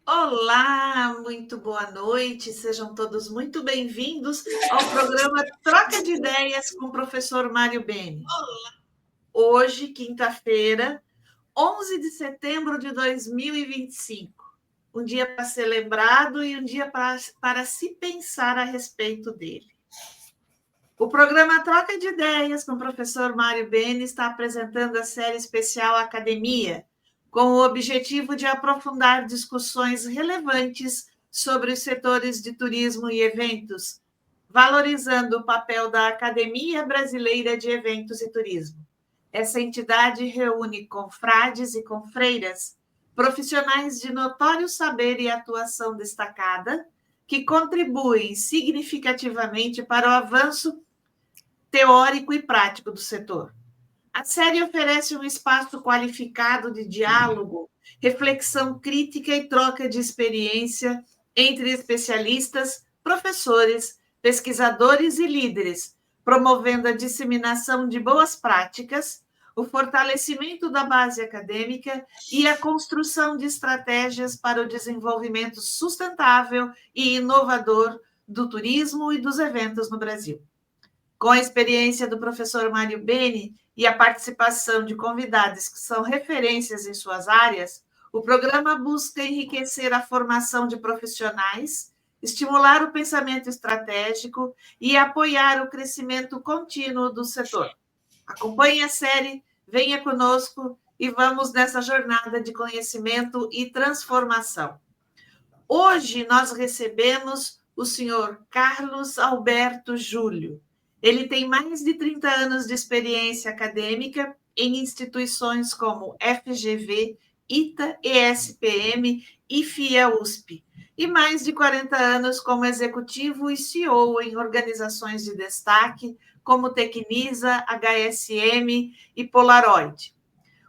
Olá, muito boa noite, sejam todos muito bem-vindos ao programa Troca de Ideias com o professor Mário Beni. Hoje, quinta-feira, 11 de setembro de 2025, um dia para ser lembrado e um dia para se pensar a respeito dele. O programa Troca de Ideias com o professor Mário Beni está apresentando a série especial Academia, com o objetivo de aprofundar discussões relevantes sobre os setores de turismo e eventos, valorizando o papel da Academia Brasileira de Eventos e Turismo. Essa entidade reúne confrades e confreiras, profissionais de notório saber e atuação destacada, que contribuem significativamente para o avanço teórico e prático do setor. A série oferece um espaço qualificado de diálogo, reflexão crítica e troca de experiência entre especialistas, professores, pesquisadores e líderes, promovendo a disseminação de boas práticas, o fortalecimento da base acadêmica e a construção de estratégias para o desenvolvimento sustentável e inovador do turismo e dos eventos no Brasil. Com a experiência do professor Mário Beni e a participação de convidados que são referências em suas áreas, o programa busca enriquecer a formação de profissionais, estimular o pensamento estratégico e apoiar o crescimento contínuo do setor. Acompanhe a série, venha conosco e vamos nessa jornada de conhecimento e transformação. Hoje nós recebemos o senhor Carlos Alberto Júlio. Ele tem mais de 30 anos de experiência acadêmica em instituições como FGV, ITA, ESPM e FIA-USP, e mais de 40 anos como executivo e CEO em organizações de destaque como Tecnisa, HSM e Polaroid.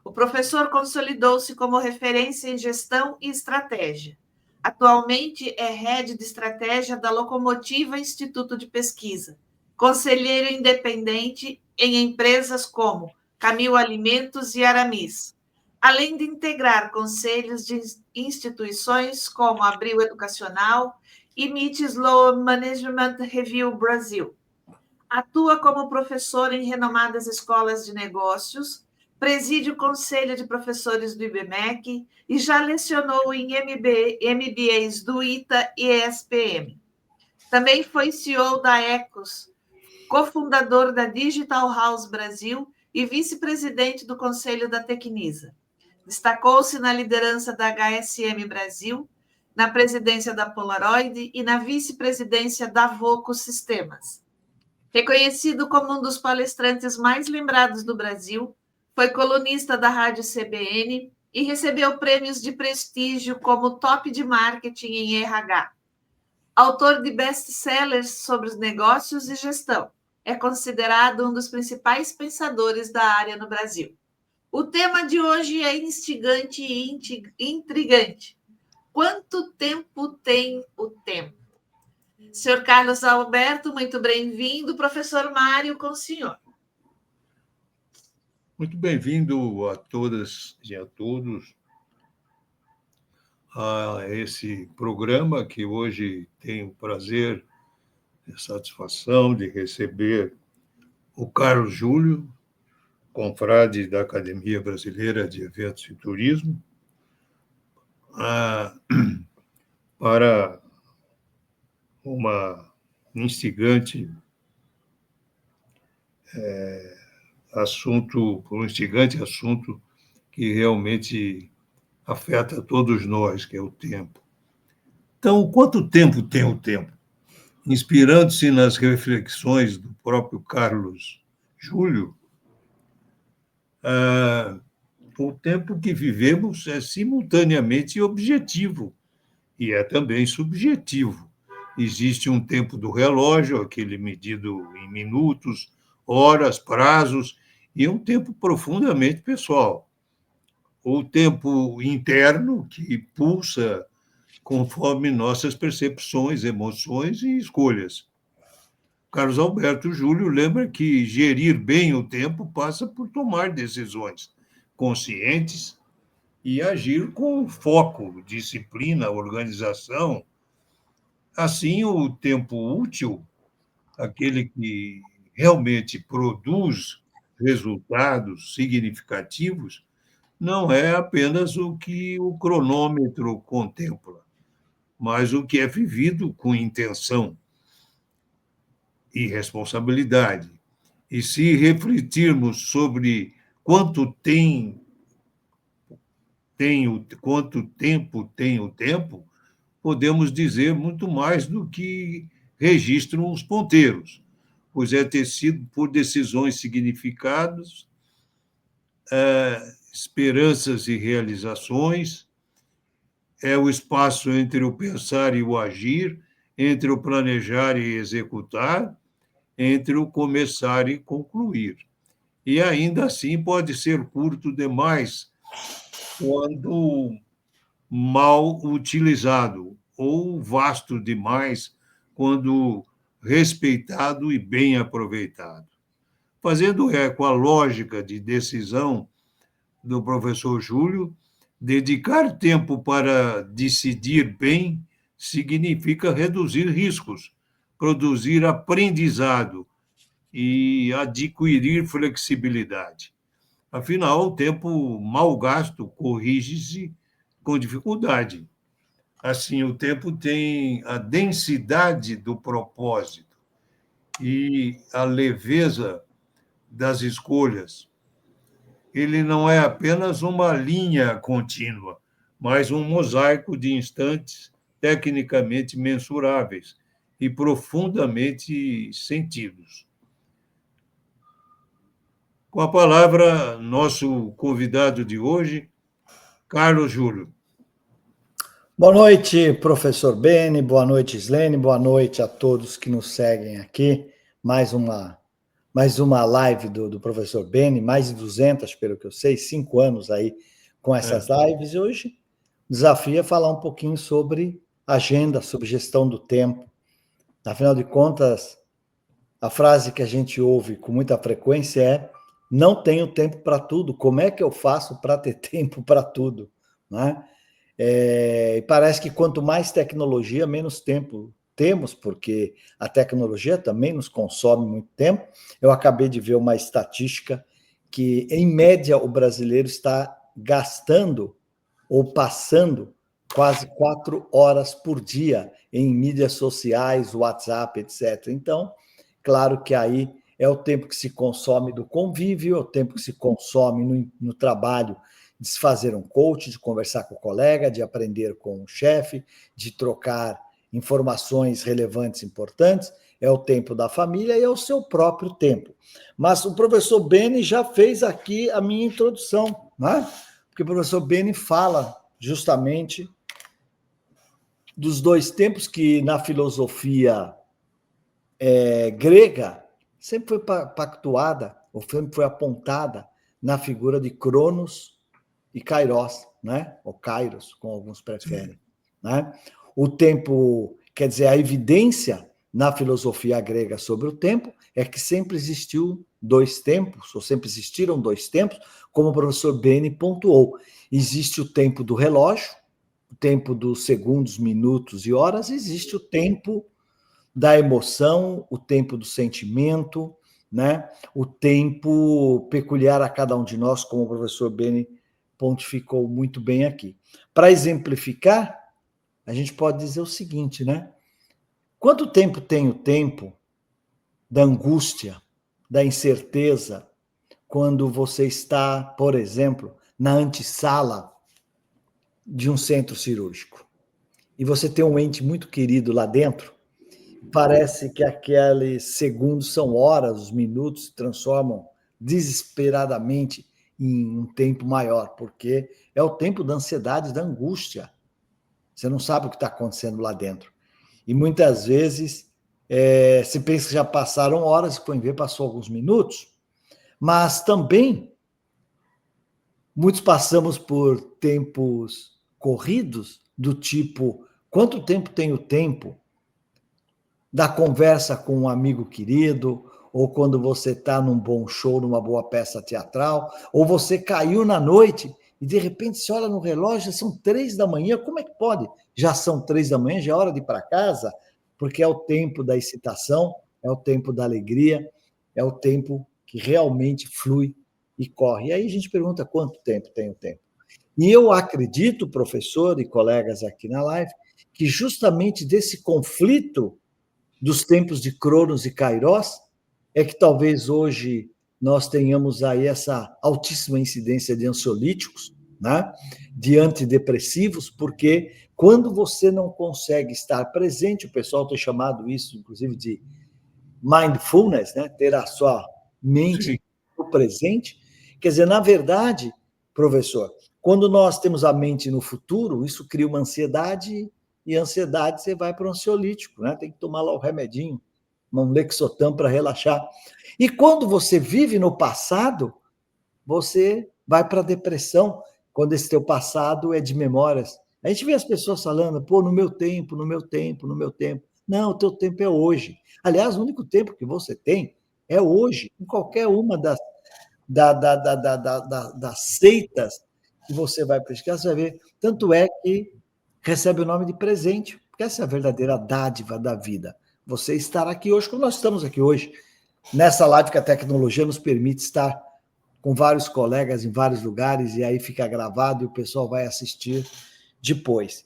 O professor consolidou-se como referência em gestão e estratégia. Atualmente é head de estratégia da Locomotiva Instituto de Pesquisa, conselheiro independente em empresas como Camil Alimentos e Aramis, além de integrar conselhos de instituições como Abril Educacional e MIT Sloan Management Review Brasil. Atua como professor em renomadas escolas de negócios, preside o Conselho de Professores do IBMEC e já lecionou em MBAs do ITA e ESPM. Também foi CEO da Ecos, cofundador da Digital House Brasil e vice-presidente do Conselho da Tecnisa. Destacou-se na liderança da HSM Brasil, na presidência da Polaroid e na vice-presidência da Voco Sistemas. Reconhecido como um dos palestrantes mais lembrados do Brasil, foi colunista da Rádio CBN e recebeu prêmios de prestígio como Top de Marketing em RH. Autor de best-sellers sobre os negócios e gestão, é considerado um dos principais pensadores da área no Brasil. O tema de hoje é instigante e intrigante. Quanto tempo tem o tempo? Senhor Carlos Alberto, muito bem-vindo. Professor Mário, com o senhor. Muito bem-vindo a todas e a todos a esse programa que hoje tenho o prazer e satisfação de receber o Carlos Júlio, confrade da Academia Brasileira de Eventos e Turismo, para uma instigante assunto que realmente afeta todos nós, que é o tempo. Então, quanto tempo tem o tempo? Inspirando-se nas reflexões do próprio Carlos Júlio, o tempo que vivemos é simultaneamente objetivo e é também subjetivo. Existe um tempo do relógio, aquele medido em minutos horas, prazos, e um tempo profundamente pessoal. O tempo interno, que pulsa conforme nossas percepções, emoções e escolhas. Carlos Alberto Júlio lembra que gerir bem o tempo passa por tomar decisões conscientes e agir com foco, disciplina, organização. Assim, o tempo útil, aquele que realmente produz resultados significativos, não é apenas o que o cronômetro contempla, mas o que é vivido com intenção e responsabilidade. E se refletirmos sobre quanto tempo tem o tempo, podemos dizer muito mais do que registram os ponteiros, pois é tecido por decisões significadas, esperanças e realizações, é o espaço entre o pensar e o agir, entre o planejar e executar, entre o começar e concluir. E ainda assim pode ser curto demais quando mal utilizado, ou vasto demais quando respeitado e bem aproveitado. Fazendo eco à lógica de decisão do professor Júlio, dedicar tempo para decidir bem significa reduzir riscos, produzir aprendizado e adquirir flexibilidade. Afinal, o tempo mal gasto corrige-se com dificuldade. Assim, o tempo tem a densidade do propósito e a leveza das escolhas. Ele não é apenas uma linha contínua, mas um mosaico de instantes tecnicamente mensuráveis e profundamente sentidos. Com a palavra, nosso convidado de hoje, Carlos Júlio. Boa noite, professor Beni, boa noite, Islene, boa noite a todos que nos seguem aqui. Mais uma live do professor Beni, mais de 200, pelo que eu sei, 5 anos aí com essas lives. E hoje o desafio é falar um pouquinho sobre agenda, sobre gestão do tempo. Afinal de contas, a frase que a gente ouve com muita frequência é: não tenho tempo para tudo, como é que eu faço para ter tempo para tudo? Né? E parece que quanto mais tecnologia, menos tempo temos, porque a tecnologia também nos consome muito tempo. Eu acabei de ver uma estatística que, em média, o brasileiro está gastando ou passando quase 4 horas por dia em mídias sociais, WhatsApp, etc. Então, claro que aí é o tempo que se consome do convívio, é o tempo que se consome no trabalho, de se fazer um coach, de conversar com o colega, de aprender com o chefe, de trocar informações relevantes, importantes, é o tempo da família e é o seu próprio tempo. Mas o professor Beni já fez aqui a minha introdução, né? Porque o professor Beni fala justamente dos 2 tempos que na filosofia grega sempre foi pactuada, ou sempre foi apontada na figura de Cronos e Kairos, né? Ou Kairos, como alguns preferem. Né? O tempo, quer dizer, a evidência na filosofia grega sobre o tempo é que sempre existiu 2 tempos, ou sempre existiram 2 tempos, como o professor Beni pontuou. Existe o tempo do relógio, o tempo dos segundos, minutos e horas, existe o tempo da emoção, o tempo do sentimento, né? O tempo peculiar a cada um de nós, como o professor Beni pontificou muito bem aqui. Para exemplificar, a gente pode dizer o seguinte, né? Quanto tempo tem o tempo da angústia, da incerteza, quando você está, por exemplo, na antessala de um centro cirúrgico e você tem um ente muito querido lá dentro? Parece que aqueles segundos são horas, os minutos se transformam desesperadamente em um tempo maior, porque é o tempo da ansiedade, da angústia. Você não sabe o que está acontecendo lá dentro. E muitas vezes Você pensa que já passaram horas, e põe ver, passou alguns minutos, mas também muitos passamos por tempos corridos, do tipo, quanto tempo tem o tempo da conversa com um amigo querido, ou quando você está num bom show, numa boa peça teatral, ou você caiu na noite e de repente você olha no relógio, são 3 da manhã, como é que pode? Já são 3 da manhã, já é hora de ir para casa, porque é o tempo da excitação, é o tempo da alegria, é o tempo que realmente flui e corre. E aí a gente pergunta quanto tempo tem o tempo. E eu acredito, professor e colegas aqui na live, que justamente desse conflito dos tempos de Cronos e Kairos é que talvez hoje nós tenhamos aí essa altíssima incidência de ansiolíticos, né? De antidepressivos, porque quando você não consegue estar presente, o pessoal tem chamado isso, inclusive, de mindfulness, né? Ter a sua mente no presente. Quer dizer, na verdade, professor, quando nós temos a mente no futuro, isso cria uma ansiedade, e a ansiedade você vai para o ansiolítico, né? Tem que tomar lá o remedinho, um Lexotan para relaxar. E quando você vive no passado, você vai para a depressão, quando esse teu passado é de memórias. A gente vê as pessoas falando, pô, no meu tempo, no meu tempo, no meu tempo. Não, o teu tempo é hoje. Aliás, o único tempo que você tem é hoje, em qualquer uma das seitas que você vai pesquisar, você vai ver. Tanto é que recebe o nome de presente, porque essa é a verdadeira dádiva da vida. Você estar aqui hoje, como nós estamos aqui hoje, nessa live que a tecnologia nos permite estar com vários colegas em vários lugares, e aí fica gravado e o pessoal vai assistir depois.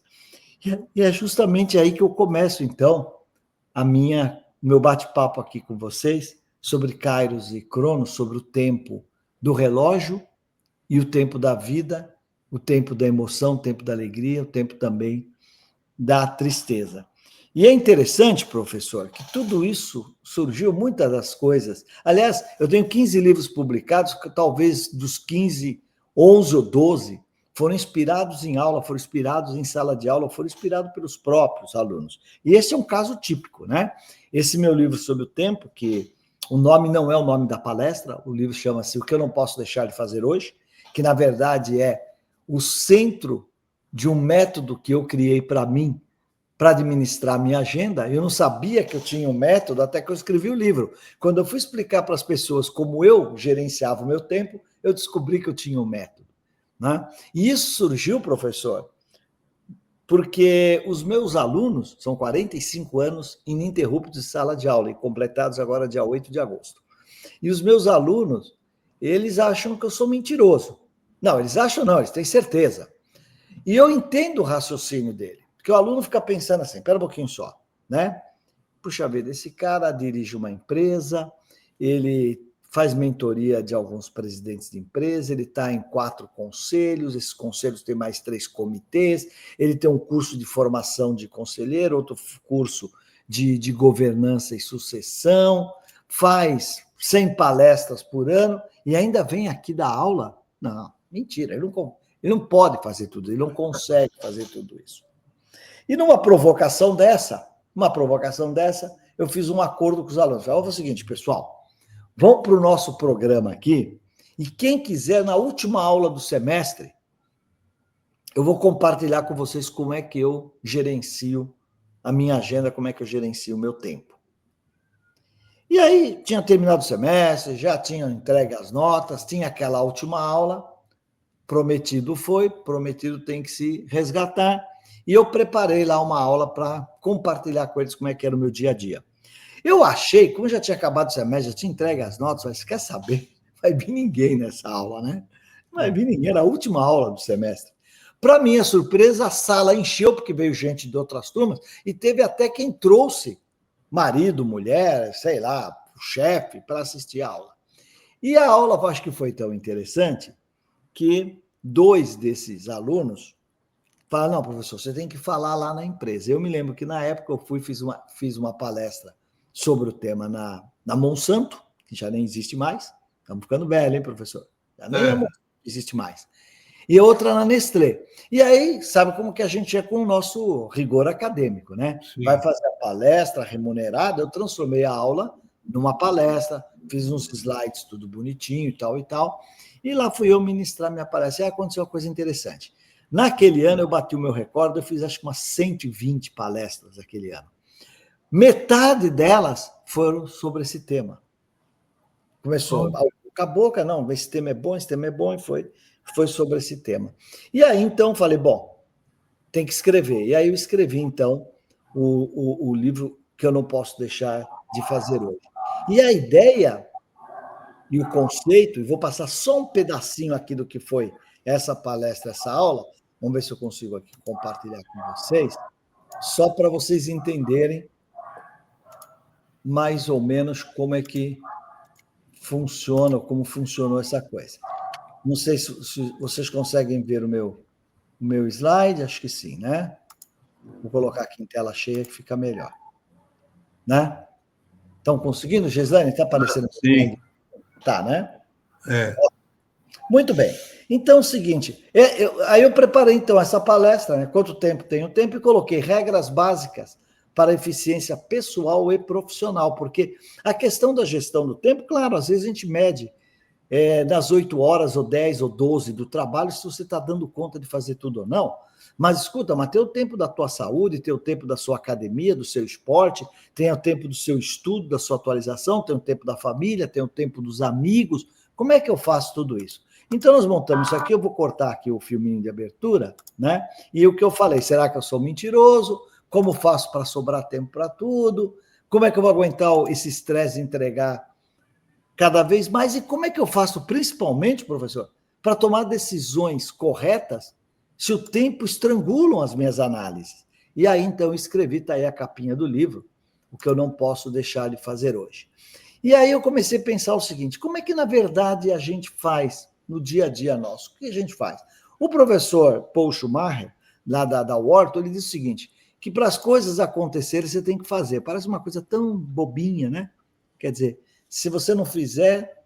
E é justamente aí que eu começo, então, o meu bate-papo aqui com vocês sobre Kairos e Cronos, sobre o tempo do relógio e o tempo da vida, o tempo da emoção, o tempo da alegria, o tempo também da tristeza. E é interessante, professor, que tudo isso surgiu, muitas das coisas. Aliás, eu tenho 15 livros publicados, que talvez dos 15, 11 ou 12 foram inspirados em aula, foram inspirados em sala de aula, foram inspirados pelos próprios alunos. E esse é um caso típico, né? Esse meu livro sobre o tempo, que o nome não é o nome da palestra, o livro chama-se O que eu não posso deixar de fazer hoje, que na verdade é o centro de um método que eu criei para mim, para administrar a minha agenda. Eu não sabia que eu tinha um método até que eu escrevi o livro. Quando eu fui explicar para as pessoas como eu gerenciava o meu tempo, eu descobri que eu tinha um método, né? E isso surgiu, professor, porque os meus alunos, são 45 anos ininterruptos de sala de aula, e completados agora dia 8 de agosto. E os meus alunos, eles acham que eu sou mentiroso. Não, eles acham não, eles têm certeza. E eu entendo o raciocínio dele. Porque o aluno fica pensando assim, espera um pouquinho só, né? Puxa vida, esse cara dirige uma empresa, ele faz mentoria de alguns presidentes de empresa, ele está em 4 conselhos, esses conselhos têm mais 3 comitês, ele tem um curso de formação de conselheiro, outro curso de governança e sucessão, faz 100 palestras por ano e ainda vem aqui dar aula? Não, mentira, ele não pode fazer tudo, ele não consegue fazer tudo isso. E numa provocação dessa, eu fiz um acordo com os alunos. Falei, o seguinte, pessoal, vão para o nosso programa aqui, e quem quiser, na última aula do semestre, eu vou compartilhar com vocês como é que eu gerencio a minha agenda, como é que eu gerencio o meu tempo. E aí, tinha terminado o semestre, já tinham entregue as notas, tinha aquela última aula, prometido foi, prometido tem que se resgatar, e eu preparei lá uma aula para compartilhar com eles como é que era o meu dia a dia. Eu achei, como já tinha acabado o semestre, já tinha entregue as notas, mas quer saber? Vai vir ninguém nessa aula, né? Não vai vir ninguém, era a última aula do semestre. Para minha surpresa, a sala encheu, porque veio gente de outras turmas, e teve até quem trouxe marido, mulher, sei lá, o chefe, para assistir a aula. E a aula, acho que foi tão interessante, que 2 desses alunos falaram, não, professor, você tem que falar lá na empresa. Eu me lembro que na época eu fiz uma palestra sobre o tema na Monsanto, que já nem existe mais. Estamos ficando velho, hein, professor? Já nem a Monsanto existe mais. e outra na Nestlé. E aí, sabe como que a gente é com o nosso rigor acadêmico, né? Sim. Vai fazer a palestra remunerada, eu transformei a aula numa palestra, fiz uns slides tudo bonitinho e tal, e lá fui eu ministrar minha palestra. E aí aconteceu uma coisa interessante. Naquele ano, eu bati o meu recorde, eu fiz acho que umas 120 palestras naquele ano. Metade delas foram sobre esse tema. Começou, boca a boca, não, esse tema é bom, e foi sobre esse tema. E aí, então, falei, bom, tem que escrever. E aí eu escrevi, então, o livro que eu não posso deixar de fazer hoje. E a ideia e o conceito, e vou passar só um pedacinho aqui do que foi essa palestra, essa aula, vamos ver se eu consigo aqui compartilhar com vocês, só para vocês entenderem mais ou menos como é que funciona, como funcionou essa coisa. Não sei se vocês conseguem ver o meu slide, acho que sim, né? Vou colocar aqui em tela cheia que fica melhor. Né? Estão conseguindo, Gislaine? Está aparecendo? Sim. Tá, né? É. Muito bem. Então, é o seguinte, aí eu preparei, então, essa palestra, né? Quanto tempo tenho tempo, e coloquei regras básicas para a eficiência pessoal e profissional, porque a questão da gestão do tempo, claro, às vezes a gente mede das 8 horas, ou 10, ou 12 do trabalho, se você está dando conta de fazer tudo ou não. Mas escuta, mas tem o tempo da tua saúde, tem o tempo da sua academia, do seu esporte, tem o tempo do seu estudo, da sua atualização, tem o tempo da família, tem o tempo dos amigos. Como é que eu faço tudo isso? Então, nós montamos isso aqui, eu vou cortar aqui o filminho de abertura, né? E o que eu falei, será que eu sou mentiroso? Como faço para sobrar tempo para tudo? Como é que eu vou aguentar esse estresse de entregar cada vez mais? E como é que eu faço, principalmente, professor, para tomar decisões corretas se o tempo estrangulam as minhas análises? E aí, então, eu escrevi, está aí a capinha do livro, o que eu não posso deixar de fazer hoje. E aí eu comecei a pensar o seguinte, como é que, na verdade, a gente faz no dia a dia nosso? O que a gente faz? O professor Paul Schumacher, lá da Wharton, ele diz o seguinte, que para as coisas acontecerem, você tem que fazer. Parece uma coisa tão bobinha, né? Quer dizer, se você não fizer,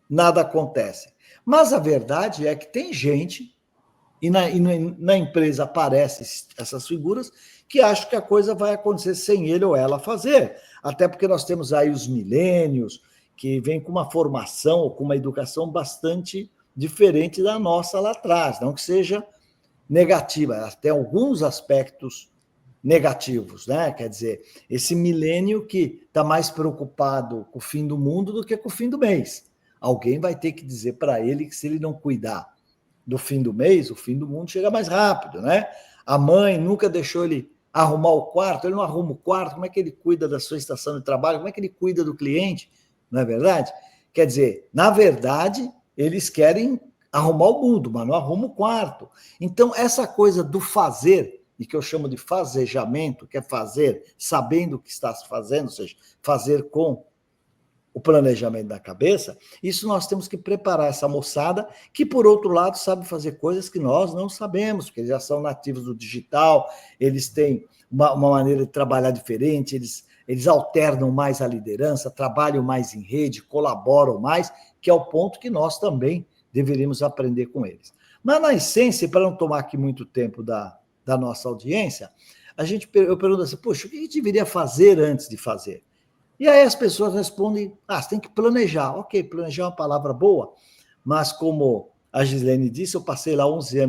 nada acontece. Mas a verdade é que tem gente, e na empresa aparecem essas figuras, que acham que a coisa vai acontecer sem ele ou ela fazer. Até porque nós temos aí os milênios, que vêm com uma formação ou com uma educação bastante diferente da nossa lá atrás. Não que seja negativa, ela tem alguns aspectos negativos, né? Quer dizer, esse milênio que está mais preocupado com o fim do mundo do que com o fim do mês. Alguém vai ter que dizer para ele que se ele não cuidar do fim do mês, o fim do mundo chega mais rápido, né? A mãe nunca deixou ele arrumar o quarto, ele não arruma o quarto, como é que ele cuida da sua estação de trabalho, como é que ele cuida do cliente, não é verdade? Quer dizer, na verdade, eles querem arrumar o mundo, mas não arruma o quarto. Então, essa coisa do fazer, e que eu chamo de fazejamento, que é fazer sabendo o que está se fazendo, ou seja, fazer com o planejamento da cabeça, isso nós temos que preparar essa moçada que, por outro lado, sabe fazer coisas que nós não sabemos, porque eles já são nativos do digital, eles têm uma maneira de trabalhar diferente, eles alternam mais a liderança, trabalham mais em rede, colaboram mais, que é o ponto que nós também deveríamos aprender com eles. Mas, na essência, para não tomar aqui muito tempo da nossa audiência, eu pergunto assim, poxa, o que a gente deveria fazer antes de fazer? E aí as pessoas respondem, você tem que planejar. Ok, planejar é uma palavra boa, mas como a Gislaine disse, eu passei lá 11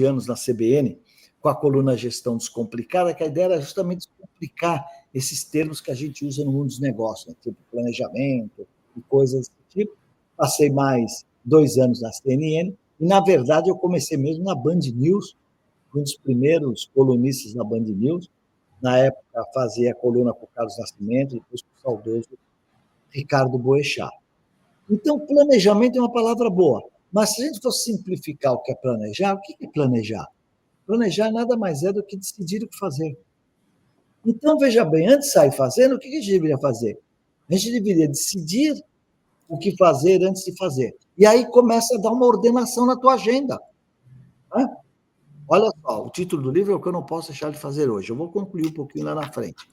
anos na CBN, com a coluna Gestão Descomplicada, que a ideia era justamente descomplicar esses termos que a gente usa no mundo dos negócios, né? Tipo planejamento e coisas do tipo. Passei mais 2 anos na CNN, e, na verdade, eu comecei mesmo na Band News, um dos primeiros colunistas da Band News. Na época, fazia a coluna com o Carlos Nascimento, depois com o saudoso Ricardo Boechat. Então, planejamento é uma palavra boa, mas se a gente for simplificar o que é planejar, o que é planejar? Planejar nada mais é do que decidir o que fazer. Então, veja bem, antes de sair fazendo, o que a gente deveria fazer? A gente deveria decidir o que fazer antes de fazer. E aí começa a dar uma ordenação na tua agenda. Né? Olha só, o título do livro é o que eu não posso deixar de fazer hoje. Eu vou concluir um pouquinho lá na frente.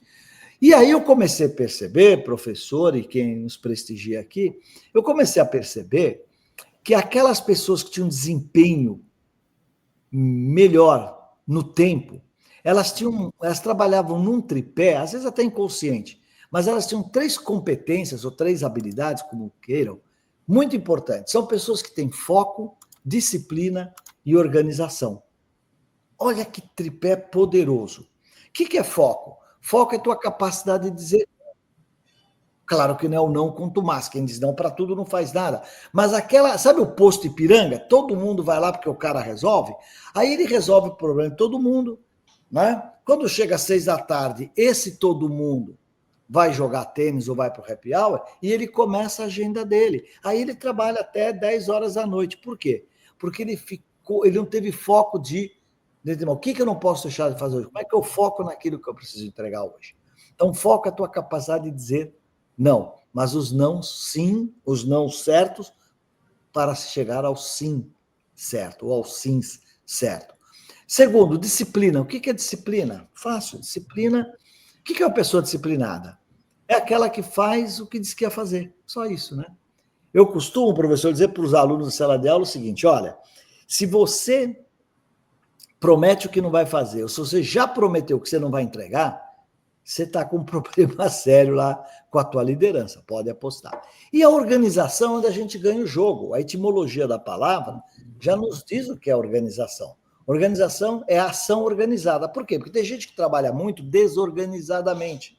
E aí eu comecei a perceber, professor e quem nos prestigia aqui, eu comecei a perceber que aquelas pessoas que tinham desempenho melhor no tempo, elas trabalhavam num tripé, às vezes até inconsciente, mas elas tinham 3 competências ou 3 habilidades, como queiram, muito importantes. São pessoas que têm foco, disciplina e organização. Olha que tripé poderoso. O que é foco? Foco é a tua capacidade de dizer. Claro que não é o não com Tomás. Quem diz não para tudo não faz nada. Mas aquela, sabe o posto Ipiranga? Todo mundo vai lá porque o cara resolve. Aí ele resolve o problema de todo mundo, né? Quando chega às 6 da tarde, esse todo mundo vai jogar tênis ou vai para o happy hour e ele começa a agenda dele. Aí ele trabalha até 10 horas da noite. Por quê? Porque ele não teve foco de o que eu não posso deixar de fazer hoje? Como é que eu foco naquilo que eu preciso entregar hoje? Então, foca a tua capacidade de dizer não, mas os não sim, os não certos, para se chegar ao sim certo, ou ao sims certo. Segundo, disciplina. O que é disciplina? Fácil. Disciplina. O que é uma pessoa disciplinada? É aquela que faz o que diz que ia fazer. Só isso, né? Eu costumo, professor, dizer para os alunos da sala de aula o seguinte: olha, se você promete o que não vai fazer, ou se você já prometeu que você não vai entregar, você está com um problema sério lá com a tua liderança, pode apostar. E a organização é onde a gente ganha o jogo. A etimologia da palavra já nos diz o que é organização. Organização é a ação organizada. Por quê? Porque tem gente que trabalha muito desorganizadamente.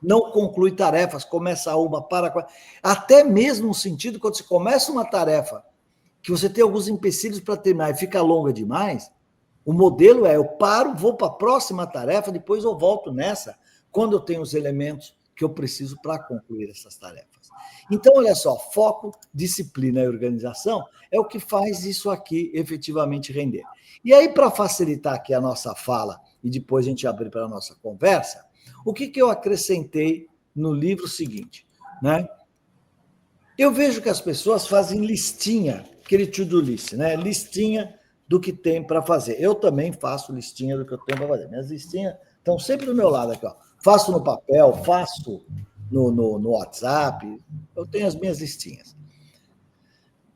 Não conclui tarefas, começa uma, para... Até mesmo no sentido, quando você começa uma tarefa, que você tem alguns empecilhos para terminar e fica longa demais, o modelo é: eu paro, vou para a próxima tarefa, depois eu volto nessa, quando eu tenho os elementos que eu preciso para concluir essas tarefas. Então, olha só, foco, disciplina e organização é o que faz isso aqui efetivamente render. E aí, para facilitar aqui a nossa fala e depois a gente abrir para a nossa conversa, o que eu acrescentei no livro seguinte, né? Eu vejo que as pessoas fazem listinha, aquele to-do list, né? Listinha do que tem para fazer. Eu também faço listinha do que eu tenho para fazer. Minhas listinhas estão sempre do meu lado aqui, ó. Faço no papel, faço no WhatsApp, eu tenho as minhas listinhas.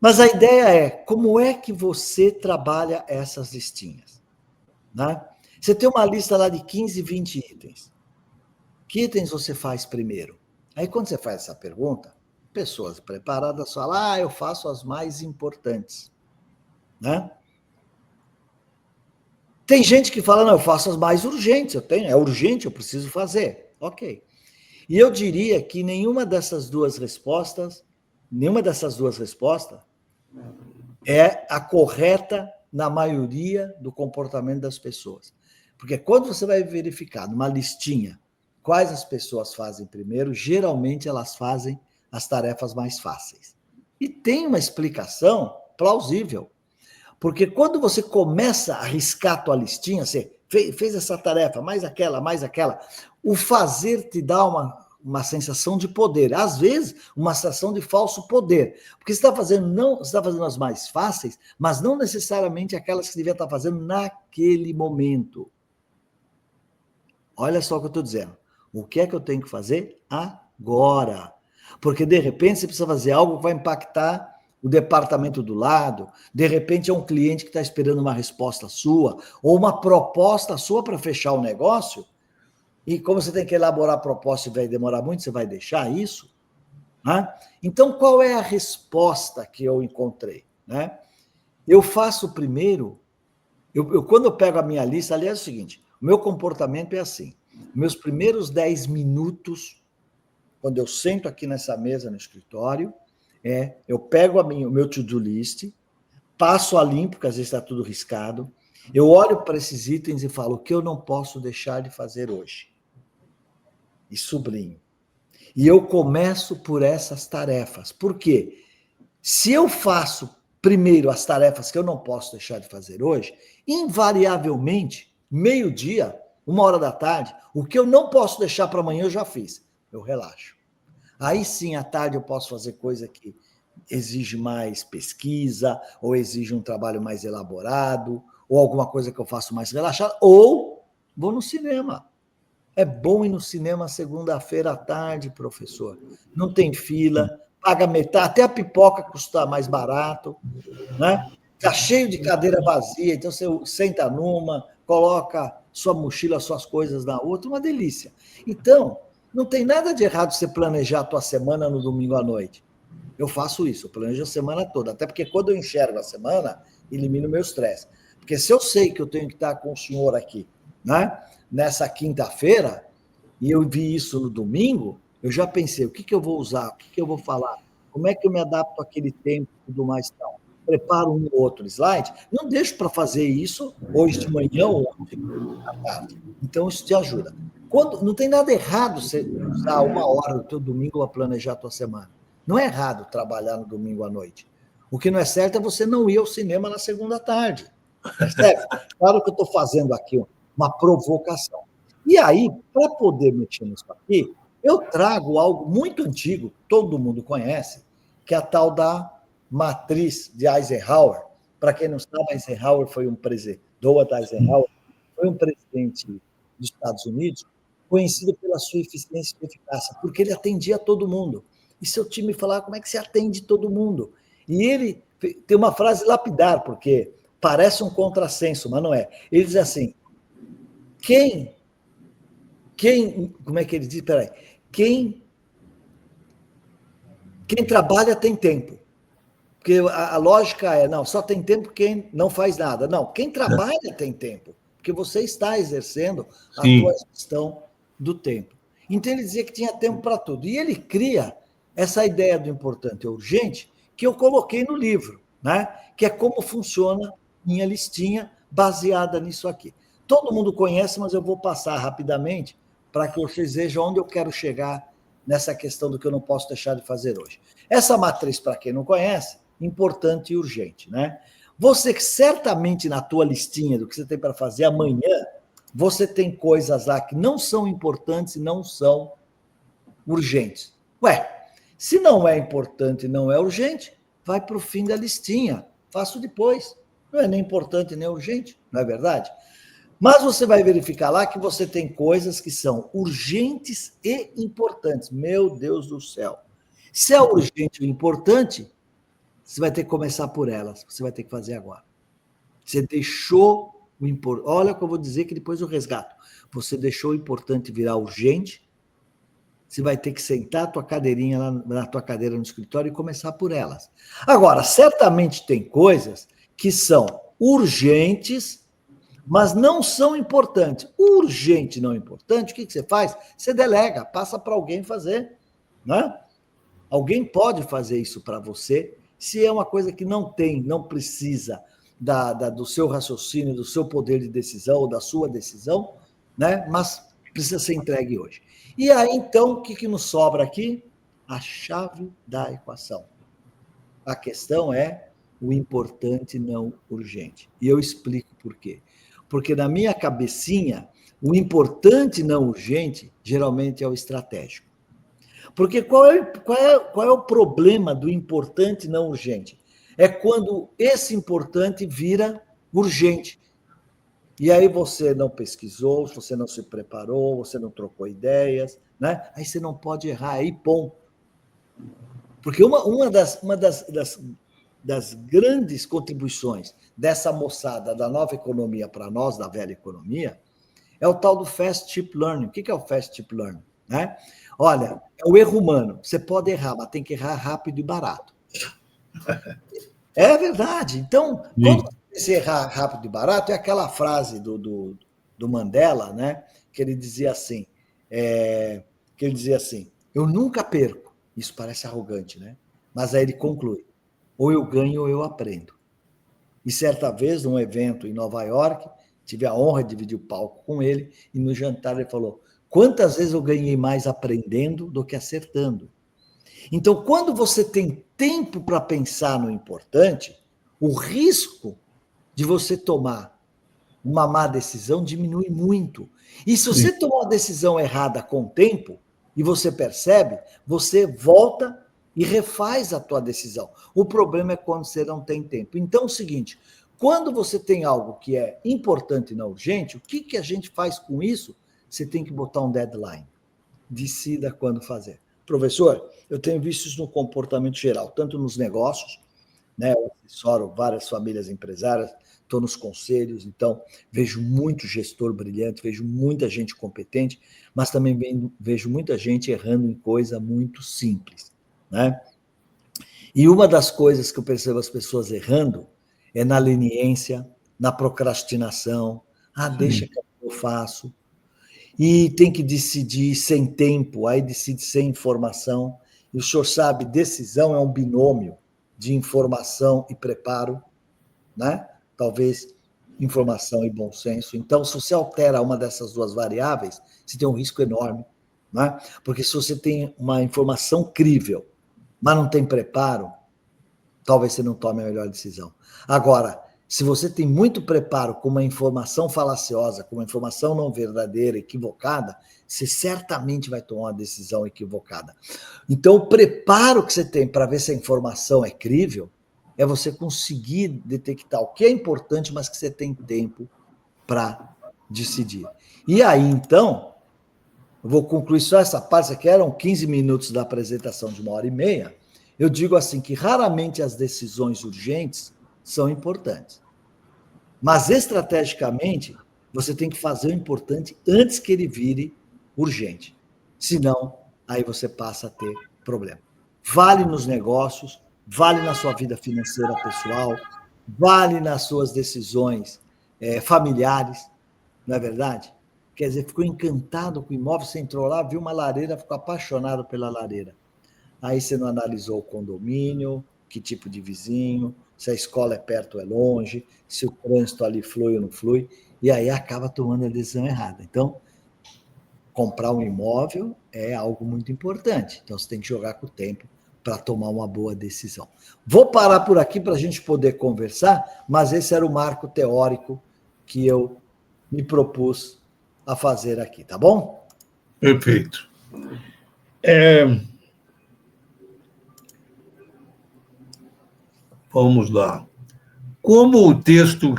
Mas a ideia é, como é que você trabalha essas listinhas? Né? Você tem uma lista lá de 15, 20 itens. Que itens você faz primeiro? Aí, quando você faz essa pergunta, pessoas preparadas falam: eu faço as mais importantes. Né? Tem gente que fala: não, eu faço as mais urgentes, é urgente, eu preciso fazer. Ok. E eu diria que nenhuma dessas duas respostas é a correta na maioria do comportamento das pessoas. Porque quando você vai verificar numa listinha quais as pessoas fazem primeiro, geralmente elas fazem as tarefas mais fáceis. E tem uma explicação plausível. Porque quando você começa a riscar a tua listinha, você fez essa tarefa, mais aquela, o fazer te dá uma sensação de poder. Às vezes, uma sensação de falso poder. Porque você está fazendo as mais fáceis, mas não necessariamente aquelas que devia estar fazendo naquele momento. Olha só o que eu estou dizendo. O que é que eu tenho que fazer agora? Porque, de repente, você precisa fazer algo que vai impactar o departamento do lado, de repente é um cliente que está esperando uma resposta sua, ou uma proposta sua para fechar o negócio, e como você tem que elaborar a proposta e vai demorar muito, você vai deixar isso? Né? Então, qual é a resposta que eu encontrei? Né? Eu faço primeiro, quando eu pego a minha lista, aliás, é o seguinte, o meu comportamento é assim, meus primeiros 10 minutos, quando eu sento aqui nessa mesa no escritório, eu pego o meu to-do list, passo a limpo, porque às vezes está tudo riscado, eu olho para esses itens e falo: o que eu não posso deixar de fazer hoje? E sublinho. E eu começo por essas tarefas. Por quê? Se eu faço primeiro as tarefas que eu não posso deixar de fazer hoje, invariavelmente, meio-dia, 1h da tarde, o que eu não posso deixar para amanhã eu já fiz. Eu relaxo. Aí sim, à tarde eu posso fazer coisa que exige mais pesquisa, ou exige um trabalho mais elaborado, ou alguma coisa que eu faço mais relaxado, ou vou no cinema. É bom ir no cinema segunda-feira à tarde, professor. Não tem fila, paga metade, até a pipoca custa mais barato, né? Está cheio de cadeira vazia, então você senta numa, coloca sua mochila, suas coisas na outra, uma delícia. Então, não tem nada de errado você planejar a tua semana no domingo à noite. Eu faço isso, eu planejo a semana toda, até porque quando eu enxergo a semana, elimino o meu estresse. Porque se eu sei que eu tenho que estar com o senhor aqui, né, nessa quinta-feira, e eu vi isso no domingo, eu já pensei, o que eu vou usar, o que eu vou falar, como é que eu me adapto àquele tempo e tudo mais tal. Preparo um ou outro slide, não deixo para fazer isso hoje de manhã ou ontem à tarde. Então, isso te ajuda. Não tem nada errado você usar 1 hora do teu domingo para planejar a tua semana. Não é errado trabalhar no domingo à noite. O que não é certo é você não ir ao cinema na segunda tarde. Percebe? Claro que eu estou fazendo aqui uma provocação. E aí, para poder mexer nisso aqui, eu trago algo muito antigo, todo mundo conhece, que é a tal da matriz de Eisenhower. Para quem não sabe, Eisenhower foi um presidente, Dwight Eisenhower foi um presidente dos Estados Unidos conhecido pela sua eficiência e eficácia, porque ele atendia todo mundo. E seu time falava, como é que você atende todo mundo? E ele tem uma frase lapidar, porque parece um contrassenso, mas não é. Ele diz assim, como é que ele diz? Peraí, quem trabalha tem tempo. Porque a lógica é, não, só tem tempo quem não faz nada. Não, quem trabalha tem tempo, porque você está exercendo a tua gestão do tempo. Então, ele dizia que tinha tempo para tudo. E ele cria essa ideia do importante e urgente que eu coloquei no livro, né? Que é como funciona minha listinha baseada nisso aqui. Todo mundo conhece, mas eu vou passar rapidamente para que vocês vejam onde eu quero chegar nessa questão do que eu não posso deixar de fazer hoje. Essa matriz, para quem não conhece, importante e urgente, né? Você que certamente na tua listinha do que você tem para fazer amanhã, você tem coisas lá que não são importantes e não são urgentes. Ué, se não é importante e não é urgente, vai para o fim da listinha. Faço depois. Não é nem importante nem urgente, não é verdade? Mas você vai verificar lá que você tem coisas que são urgentes e importantes. Meu Deus do céu. Se é urgente e importante, você vai ter que começar por elas. Você vai ter que fazer agora. Você deixou o importante. Olha o que eu vou dizer que depois eu resgato. Você deixou o importante virar urgente. Você vai ter que sentar a tua cadeirinha lá na tua cadeira no escritório e começar por elas. Agora, certamente tem coisas que são urgentes, mas não são importantes. Urgente, não importante, o que você faz? Você delega, passa para alguém fazer, né? Alguém pode fazer isso para você, se é uma coisa que não precisa do seu raciocínio, do seu poder de decisão ou da sua decisão, né? Mas precisa ser entregue hoje. E aí, então, o que nos sobra aqui? A chave da equação. A questão é o importante não urgente. E eu explico por quê. Porque na minha cabecinha, o importante não urgente geralmente é o estratégico. Porque qual é o problema do importante não urgente? É quando esse importante vira urgente. E aí você não pesquisou, você não se preparou, você não trocou ideias, né? Aí você não pode errar, aí ponto. Porque uma das grandes contribuições dessa moçada da nova economia para nós, da velha economia, é o tal do fast cheap learning. O que é o fast cheap learning? Né? Olha, é o erro humano. Você pode errar, mas tem que errar rápido e barato. É verdade. Então, quando você errar rápido e barato, é aquela frase do Mandela, né? Que ele dizia assim, eu nunca perco. Isso parece arrogante, né? Mas aí ele conclui, ou eu ganho ou eu aprendo. E certa vez, num evento em Nova York, tive a honra de dividir o palco com ele, e no jantar ele falou, quantas vezes eu ganhei mais aprendendo do que acertando? Então, quando você tem tempo para pensar no importante, o risco de você tomar uma má decisão diminui muito. E se você tomar uma decisão errada com o tempo, e você percebe, você volta e refaz a tua decisão. O problema é quando você não tem tempo. Então, é o seguinte, quando você tem algo que é importante e não urgente, o que a gente faz com isso? Você tem que botar um deadline. Decida quando fazer. Professor, eu tenho visto isso no comportamento geral, tanto nos negócios, né? Eu assessoro várias famílias empresárias, estou nos conselhos, então vejo muito gestor brilhante, vejo muita gente competente, mas também vejo muita gente errando em coisa muito simples, né? E uma das coisas que eu percebo as pessoas errando é na leniência, na procrastinação. Deixa que eu faço. E tem que decidir sem tempo, aí decide sem informação. E o senhor sabe, decisão é um binômio de informação e preparo, né? Talvez informação e bom senso. Então, se você altera uma dessas duas variáveis, você tem um risco enorme, né? Porque se você tem uma informação crível, mas não tem preparo, talvez você não tome a melhor decisão. Agora, se você tem muito preparo com uma informação falaciosa, com uma informação não verdadeira, equivocada, você certamente vai tomar uma decisão equivocada. Então, o preparo que você tem para ver se a informação é crível é você conseguir detectar o que é importante, mas que você tem tempo para decidir. E aí, então, eu vou concluir só essa parte, aqui eram 15 minutos da apresentação de 1h30, eu digo assim, que raramente as decisões urgentes são importantes. Mas, estrategicamente, você tem que fazer o importante antes que ele vire urgente. Senão, aí você passa a ter problema. Vale nos negócios, vale na sua vida financeira pessoal, vale nas suas decisões familiares, não é verdade? Quer dizer, ficou encantado com o imóvel, você entrou lá, viu uma lareira, ficou apaixonado pela lareira. Aí você não analisou o condomínio, que tipo de vizinho, se a escola é perto ou é longe, se o trânsito ali flui ou não flui, e aí acaba tomando a decisão errada. Então, comprar um imóvel é algo muito importante. Então, você tem que jogar com o tempo para tomar uma boa decisão. Vou parar por aqui para a gente poder conversar, mas esse era o marco teórico que eu me propus a fazer aqui, tá bom? Perfeito. Vamos lá. Como o texto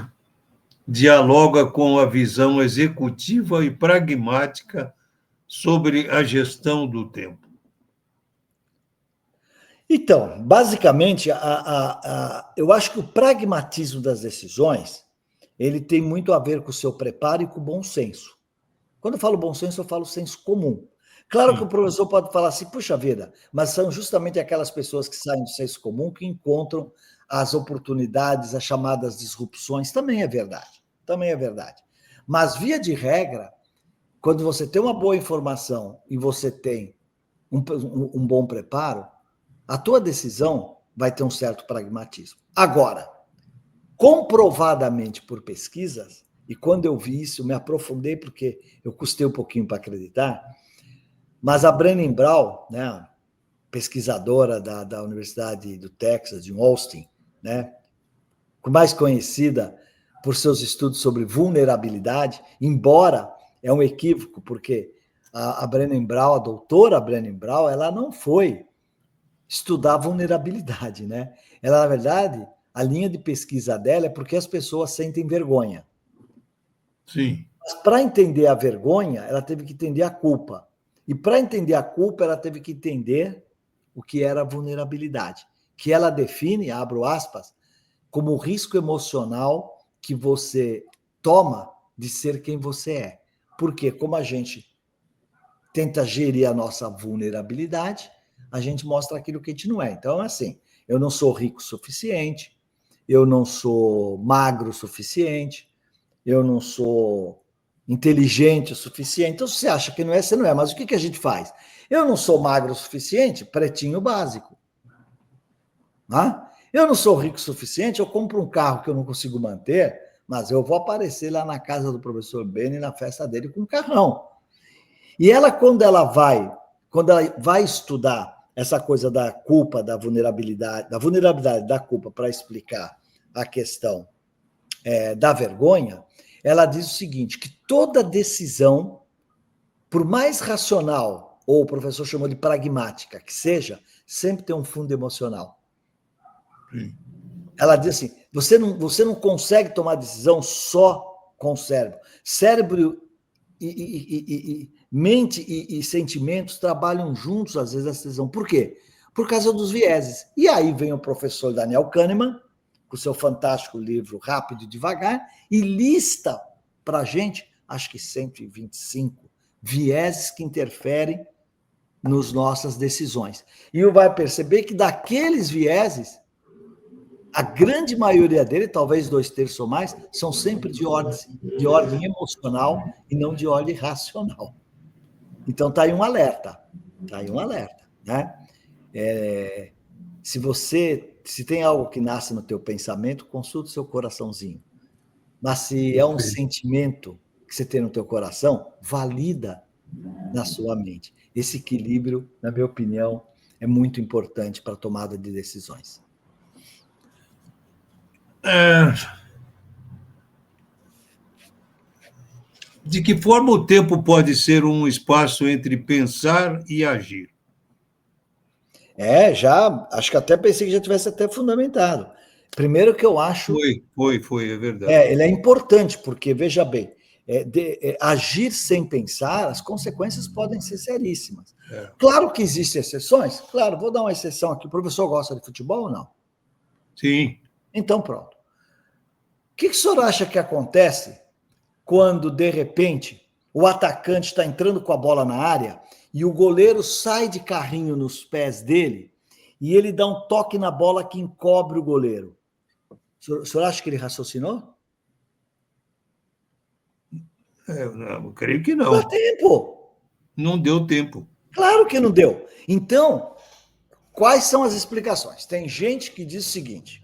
dialoga com a visão executiva e pragmática sobre a gestão do tempo? Então, basicamente, eu acho que o pragmatismo das decisões ele tem muito a ver com o seu preparo e com o bom senso. Quando eu falo bom senso, eu falo senso comum. Claro que o professor pode falar assim, puxa vida, mas são justamente aquelas pessoas que saem do senso comum que encontram as oportunidades, as chamadas disrupções. Também é verdade, também é verdade. Mas, via de regra, quando você tem uma boa informação e você tem um bom preparo, a tua decisão vai ter um certo pragmatismo. Agora, comprovadamente por pesquisas, e quando eu vi isso, eu me aprofundei, porque eu custei um pouquinho para acreditar, mas a Brené Brown, né, pesquisadora da Universidade do Texas, de Austin, né, mais conhecida por seus estudos sobre vulnerabilidade, embora é um equívoco, porque a Brené Brown, a doutora Brené Brown, ela não foi estudar vulnerabilidade, né? Ela, na verdade, a linha de pesquisa dela é porque as pessoas sentem vergonha. Sim. Mas para entender a vergonha, ela teve que entender a culpa. E para entender a culpa, ela teve que entender o que era a vulnerabilidade, que ela define, abro aspas, como o risco emocional que você toma de ser quem você é. Porque como a gente tenta gerir a nossa vulnerabilidade, a gente mostra aquilo que a gente não é. Então, assim, eu não sou rico o suficiente, eu não sou magro o suficiente, eu não sou inteligente o suficiente. Então, se você acha que não é, você não é. Mas o que a gente faz? Eu não sou magro o suficiente, pretinho básico. Eu não sou rico o suficiente, eu compro um carro que eu não consigo manter, mas eu vou aparecer lá na casa do professor Beni, na festa dele, com um carrão. E ela, quando ela vai estudar essa coisa da culpa, da vulnerabilidade, da culpa, para explicar a questão da vergonha, ela diz o seguinte, que toda decisão, por mais racional, ou o professor chamou de pragmática, que seja, sempre tem um fundo emocional. Sim. Ela diz assim, você não consegue tomar decisão só com o cérebro. Cérebro mente e sentimentos trabalham juntos, às vezes, nessa decisão. Por quê? Por causa dos vieses. E aí vem o professor Daniel Kahneman, com o seu fantástico livro Rápido e Devagar, e lista para a gente, acho que 125 vieses que interferem nas nossas decisões. E vai perceber que daqueles vieses, a grande maioria dele, talvez 2/3 ou mais, são sempre de ordem emocional e não de ordem racional. Então está aí um alerta, né? Se tem algo que nasce no teu pensamento, consulta o seu coraçãozinho. Mas se é um sentimento que você tem no teu coração, valida na sua mente. Esse equilíbrio, na minha opinião, é muito importante para a tomada de decisões. De que forma o tempo pode ser um espaço entre pensar e agir? Acho que até pensei que já tivesse até fundamentado. Primeiro que eu acho... Foi, é verdade. Ele é importante, porque, veja bem, agir sem pensar, as consequências podem ser seríssimas. Claro que existem exceções, claro, vou dar uma exceção aqui. O professor gosta de futebol ou não? Sim. Então, pronto. O que o senhor acha que acontece quando, de repente, o atacante está entrando com a bola na área e o goleiro sai de carrinho nos pés dele e ele dá um toque na bola que encobre o goleiro? O senhor acha que ele raciocinou? Eu creio que não. Não deu tempo. Não deu tempo. Claro que não deu. Então, quais são as explicações? Tem gente que diz o seguinte,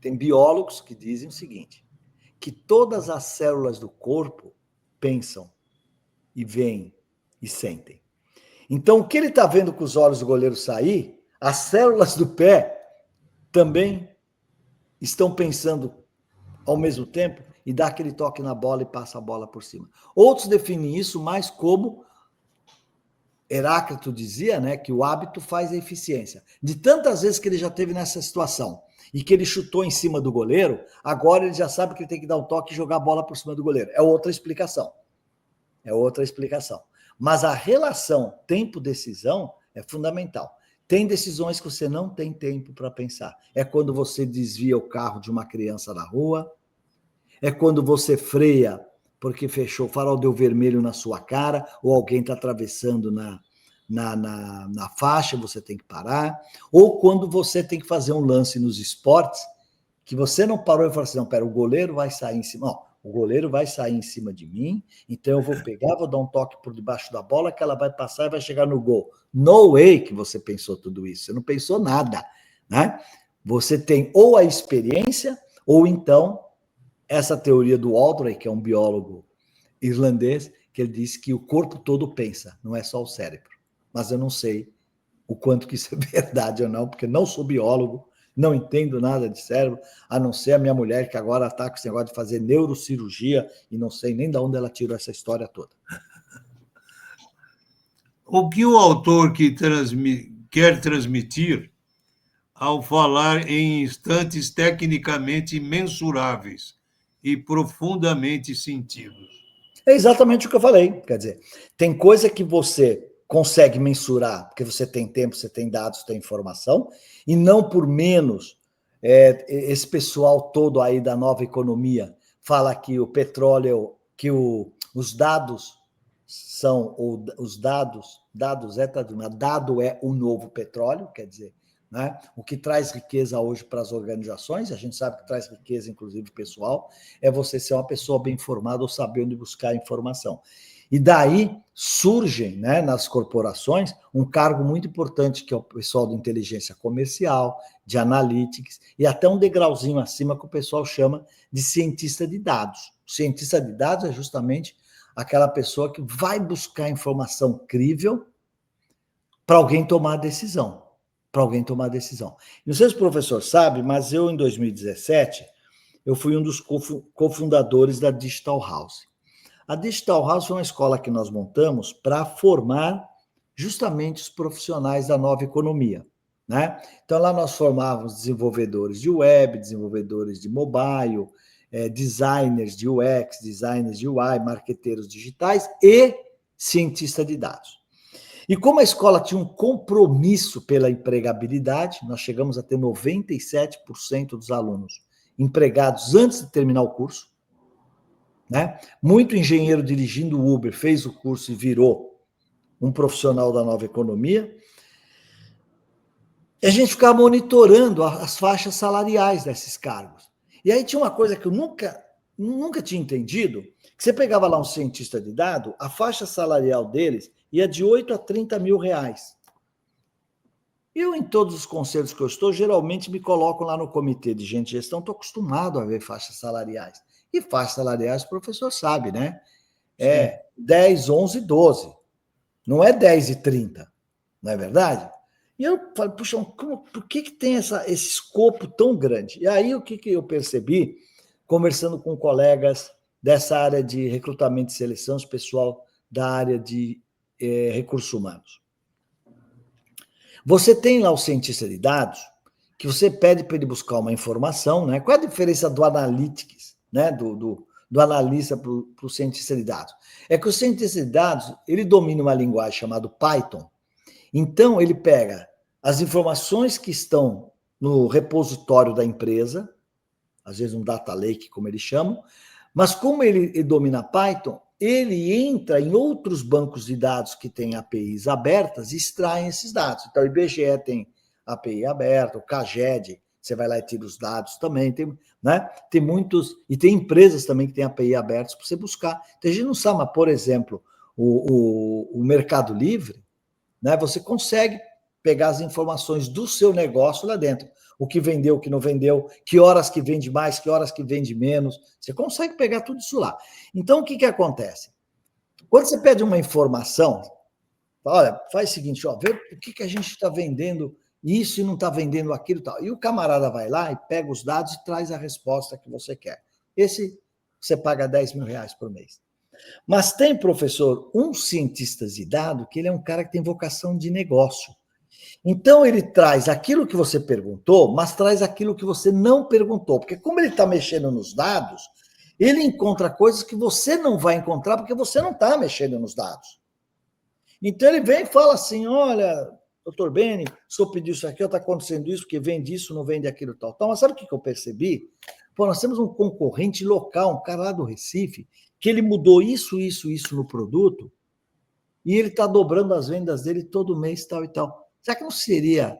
tem biólogos que dizem o seguinte, que todas as células do corpo pensam e veem e sentem. Então, o que ele está vendo com os olhos do goleiro sair, as células do pé também estão pensando ao mesmo tempo e dá aquele toque na bola e passa a bola por cima. Outros definem isso mais como Heráclito dizia, né, que o hábito faz a eficiência. De tantas vezes que ele já teve nessa situação e que ele chutou em cima do goleiro, agora ele já sabe que ele tem que dar um toque e jogar a bola por cima do goleiro. É outra explicação. Mas a relação tempo-decisão é fundamental. Tem decisões que você não tem tempo para pensar. É quando você desvia o carro de uma criança na rua, é quando você freia porque fechou, o farol deu vermelho na sua cara, ou alguém está atravessando na faixa, você tem que parar, ou quando você tem que fazer um lance nos esportes, que você não parou e falou assim, não, pera, o goleiro vai sair em cima, não, o goleiro vai sair em cima de mim, então eu vou pegar, vou dar um toque por debaixo da bola, que ela vai passar e vai chegar no gol. No way que você pensou tudo isso, você não pensou nada, né? Você tem ou a experiência, ou então essa teoria do Aldray, que é um biólogo irlandês, que ele diz que o corpo todo pensa, não é só o cérebro. Mas eu não sei o quanto que isso é verdade ou não, porque não sou biólogo, não entendo nada de cérebro, a não ser a minha mulher, que agora está com esse negócio de fazer neurocirurgia, e não sei nem de onde ela tirou essa história toda. O que o autor quer transmitir ao falar em instantes tecnicamente mensuráveis e profundamente sentidos? É exatamente o que eu falei. Quer dizer, tem coisa que você consegue mensurar, porque você tem tempo, você tem dados, tem informação, e não por menos esse pessoal todo aí da nova economia fala que o petróleo, que os dados são, os dados dado é o novo petróleo, quer dizer, né? O que traz riqueza hoje para as organizações, a gente sabe que traz riqueza, inclusive pessoal, é você ser uma pessoa bem informada ou saber onde buscar informação. E daí surgem, né, nas corporações um cargo muito importante, que é o pessoal de inteligência comercial, de analytics, e até um degrauzinho acima que o pessoal chama de cientista de dados. O cientista de dados é justamente aquela pessoa que vai buscar informação crível para alguém tomar a decisão. Não sei se o professor sabe, mas eu, em 2017, eu fui um dos cofundadores da Digital House. A Digital House foi uma escola que nós montamos para formar justamente os profissionais da nova economia, né? Então, lá nós formávamos desenvolvedores de web, desenvolvedores de mobile, designers de UX, designers de UI, marqueteiros digitais e cientista de dados. E como a escola tinha um compromisso pela empregabilidade, nós chegamos a ter 97% dos alunos empregados antes de terminar o curso, né? Muito engenheiro dirigindo Uber fez o curso e virou um profissional da nova economia. E a gente ficava monitorando as faixas salariais desses cargos. E aí tinha uma coisa que eu nunca tinha entendido, que você pegava lá um cientista de dados, a faixa salarial deles ia de 8 a 30 mil reais. Eu, em todos os conselhos que eu estou, geralmente me coloco lá no comitê de gente de gestão, estou acostumado a ver faixas salariais. E faixas salariais, o professor sabe, né? É 10, 11, 12. Não é 10 e 30, não é verdade? E eu falei, puxa, por que tem esse escopo tão grande? E aí, o que eu percebi, conversando com colegas dessa área de recrutamento e seleção, esse pessoal da área de recursos humanos. Você tem lá o cientista de dados, que você pede para ele buscar uma informação, né? Qual é a diferença do analytics, né? Do analista para o cientista de dados? É que o cientista de dados, ele domina uma linguagem chamada Python, então ele pega as informações que estão no repositório da empresa, às vezes um data lake, como eles chamam, mas como ele domina Python, ele entra em outros bancos de dados que têm APIs abertas e extraem esses dados. Então, o IBGE tem API aberta, o CAGED, você vai lá e tira os dados também, né? Tem muitos, e tem empresas também que têm API abertas para você buscar. Então, a gente não sabe, mas, por exemplo, o Mercado Livre, né? Você consegue pegar as informações do seu negócio lá dentro. O que vendeu, o que não vendeu, que horas que vende mais, que horas que vende menos. Você consegue pegar tudo isso lá. Então, o que acontece? Quando você pede uma informação, olha, faz o seguinte, ó, vê o que a gente está vendendo isso e não está vendendo aquilo e tal. E o camarada vai lá e pega os dados e traz a resposta que você quer. Esse, você paga 10 mil reais por mês. Mas tem, professor, um cientista de dados que ele é um cara que tem vocação de negócio. Então, ele traz aquilo que você perguntou, mas traz aquilo que você não perguntou. Porque como ele está mexendo nos dados, ele encontra coisas que você não vai encontrar porque você não está mexendo nos dados. Então, ele vem e fala assim, olha, doutor Beni, o senhor pediu isso aqui, está acontecendo isso, porque vende isso, não vende aquilo, tal. Mas sabe o que eu percebi? Pô, nós temos um concorrente local, um cara lá do Recife, que ele mudou isso no produto, e ele está dobrando as vendas dele todo mês, tal e tal. Será que não seria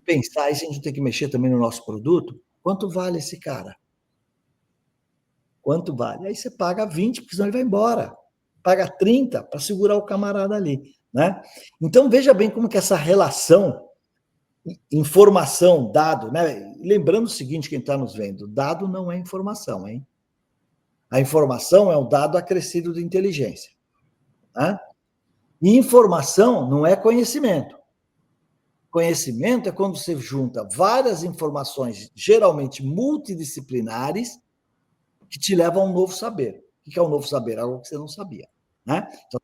pensar, aí se a gente tem que mexer também no nosso produto? Quanto vale esse cara? Quanto vale? Aí você paga 20, porque senão ele vai embora. Paga 30 para segurar o camarada ali, né? Então, veja bem como que essa relação, informação, dado, né? Lembrando o seguinte, quem está nos vendo, dado não é informação, hein? A informação é um dado acrescido de inteligência, né? E informação não é conhecimento. Conhecimento é quando você junta várias informações, geralmente multidisciplinares, que te levam a um novo saber. O que é um novo saber? Algo que você não sabia, né? Então,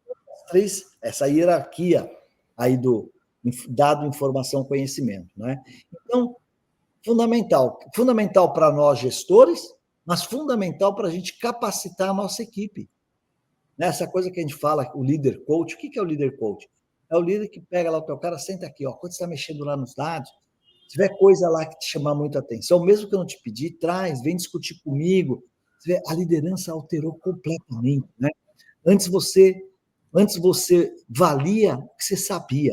essa hierarquia aí do dado, informação, conhecimento, né? Então, fundamental para nós gestores, mas fundamental para a gente capacitar a nossa equipe. Essa coisa que a gente fala, o líder coach, o que é o líder coach? É o líder que pega lá o teu cara, senta aqui, ó, quando você está mexendo lá nos dados, se tiver coisa lá que te chamar muita atenção, mesmo que eu não te pedir, traz, vem discutir comigo. Você vê, a liderança alterou completamente, né? Antes você valia o que você sabia.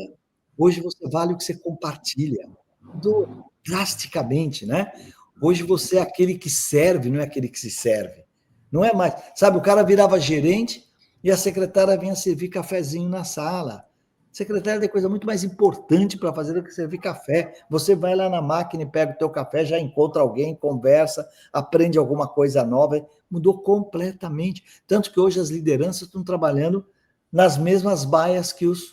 Hoje você vale o que você compartilha. Mudou drasticamente, né? Hoje você é aquele que serve, não é aquele que se serve. Não é mais. Sabe, o cara virava gerente e a secretária vinha servir cafezinho na sala. Secretária tem coisa muito mais importante para fazer do que servir café. Você vai lá na máquina e pega o teu café, já encontra alguém, conversa, aprende alguma coisa nova. Mudou completamente. Tanto que hoje as lideranças estão trabalhando nas mesmas baias que os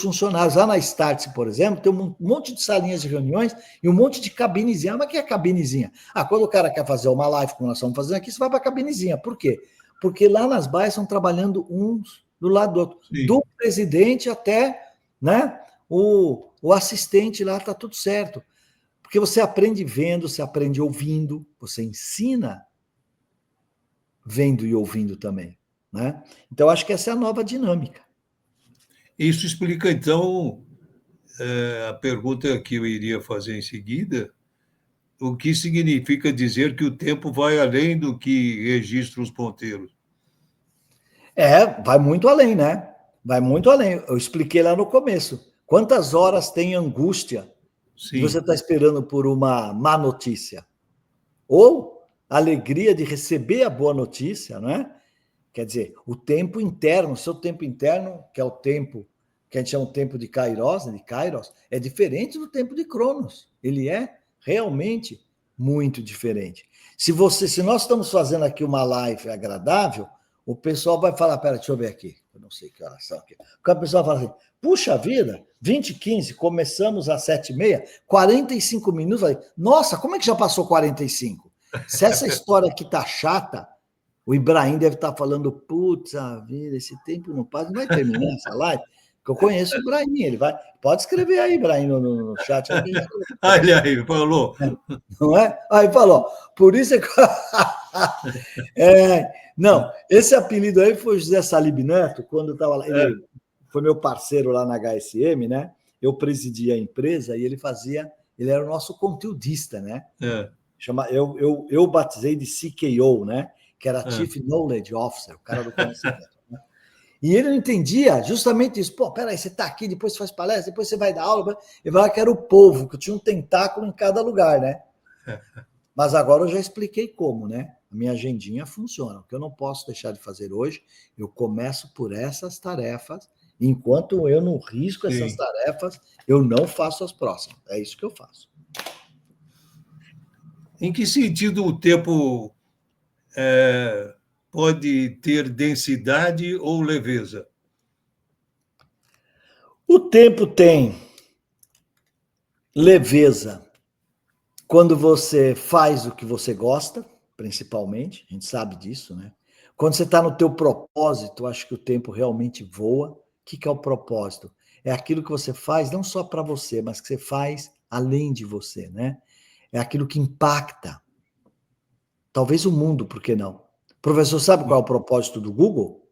funcionários. Lá na Startse, por exemplo, tem um monte de salinhas de reuniões e um monte de cabinezinha. Mas o que é cabinezinha? Quando o cara quer fazer uma live, como nós estamos fazendo aqui, você vai para a cabinezinha. Por quê? Porque lá nas baias estão trabalhando uns do lado do outro. Sim. Do presidente até, né, o assistente lá, está tudo certo. Porque você aprende vendo, você aprende ouvindo, você ensina vendo e ouvindo também, né? Então, acho que essa é a nova dinâmica. Isso explica, então, a pergunta que eu iria fazer em seguida, o que significa dizer que o tempo vai além do que registra os ponteiros? Vai muito além, né? Vai muito além. Eu expliquei lá no começo. Quantas horas tem angústia de você Sim, estar esperando por uma má notícia? Ou a alegria de receber a boa notícia, não é? Quer dizer, o tempo interno, o seu tempo interno, que é o tempo que a gente chama de tempo de Kairos, né, de Kairos, é diferente do tempo de Cronos. Ele é realmente muito diferente. Se nós estamos fazendo aqui uma live agradável, o pessoal vai falar, pera, deixa eu ver aqui, eu não sei que horas são aqui. O pessoal fala assim, puxa vida, 20h15, começamos às 7h30, 45 minutos, nossa, como é que já passou 45? Se essa história aqui tá chata, o Ibrahim deve estar falando, putz, a vida, esse tempo não passa, não vai terminar essa live? Porque eu conheço o Ibrahim, ele vai. Pode escrever aí, Ibrahim, no chat. olha aí, falou. Não é? Aí falou, por isso é que. Não, esse apelido aí foi o José Salib Neto, quando eu estava lá. Ele foi meu parceiro lá na HSM, né? Eu presidia a empresa e ele era o nosso conteudista, né? Eu batizei de CKO, né? Que era Chief Knowledge Officer, o cara do conhecimento. Né? E ele não entendia justamente isso. Pô, peraí, você está aqui, depois você faz palestra, depois você vai dar aula. Ele vai que era o povo, que eu tinha um tentáculo em cada lugar, né? Mas agora eu já expliquei como, né? A minha agendinha funciona. O que eu não posso deixar de fazer hoje, eu começo por essas tarefas. Enquanto eu não risco essas tarefas, eu não faço as próximas. É isso que eu faço. Em que sentido o tempo pode ter densidade ou leveza? O tempo tem leveza quando você faz o que você gosta, principalmente, a gente sabe disso, né? Quando você está no teu propósito, acho que o tempo realmente voa. O que é o propósito? É aquilo que você faz não só para você, mas que você faz além de você, né? É aquilo que impacta. Talvez o mundo, por que não? Professor, sabe qual é o propósito do Google?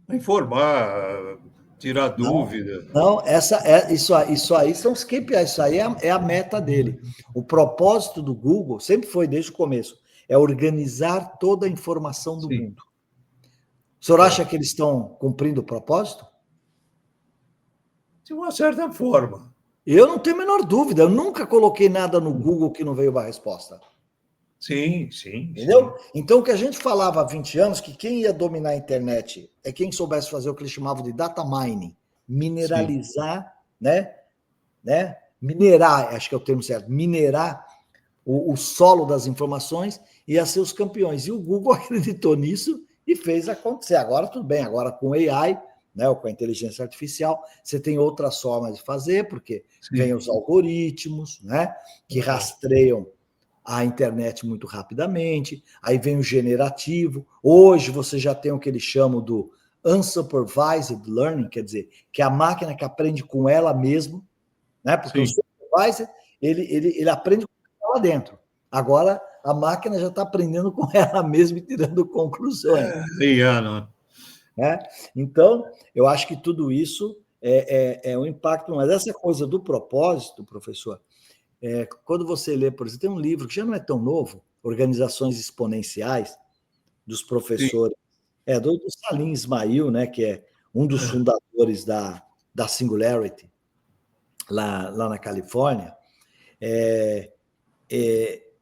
Informar, tirar dúvida. Não, isso aí são os KPIs, isso aí é a meta dele. O propósito do Google sempre foi, desde o começo, é organizar toda a informação do mundo. O senhor acha que eles estão cumprindo o propósito? De uma certa forma. Eu não tenho a menor dúvida, eu nunca coloquei nada no Google que não veio uma resposta. Sim. Entendeu? Então, o que a gente falava há 20 anos, que quem ia dominar a internet é quem soubesse fazer o que eles chamavam de data mining, mineralizar, né? Minerar, acho que é o termo certo, minerar o solo das informações e a ser os campeões. E o Google acreditou nisso e fez acontecer. Agora tudo bem, agora com AI, né, ou com a inteligência artificial, você tem outras formas de fazer, porque vem os algoritmos, né, que rastreiam a internet muito rapidamente, aí vem o generativo. Hoje você já tem o que eles chamam do unsupervised learning, quer dizer, que é a máquina que aprende com ela mesma, né? Porque o supervisor, ele aprende com ela dentro. Agora, a máquina já está aprendendo com ela mesma e tirando conclusões. Né? Então, eu acho que tudo isso é um impacto. Mas essa coisa do propósito, professor, quando você lê, por exemplo, tem um livro que já não é tão novo, Organizações Exponenciais, dos professores, do Salim Ismail, né, que é um dos fundadores da Singularity, lá na Califórnia,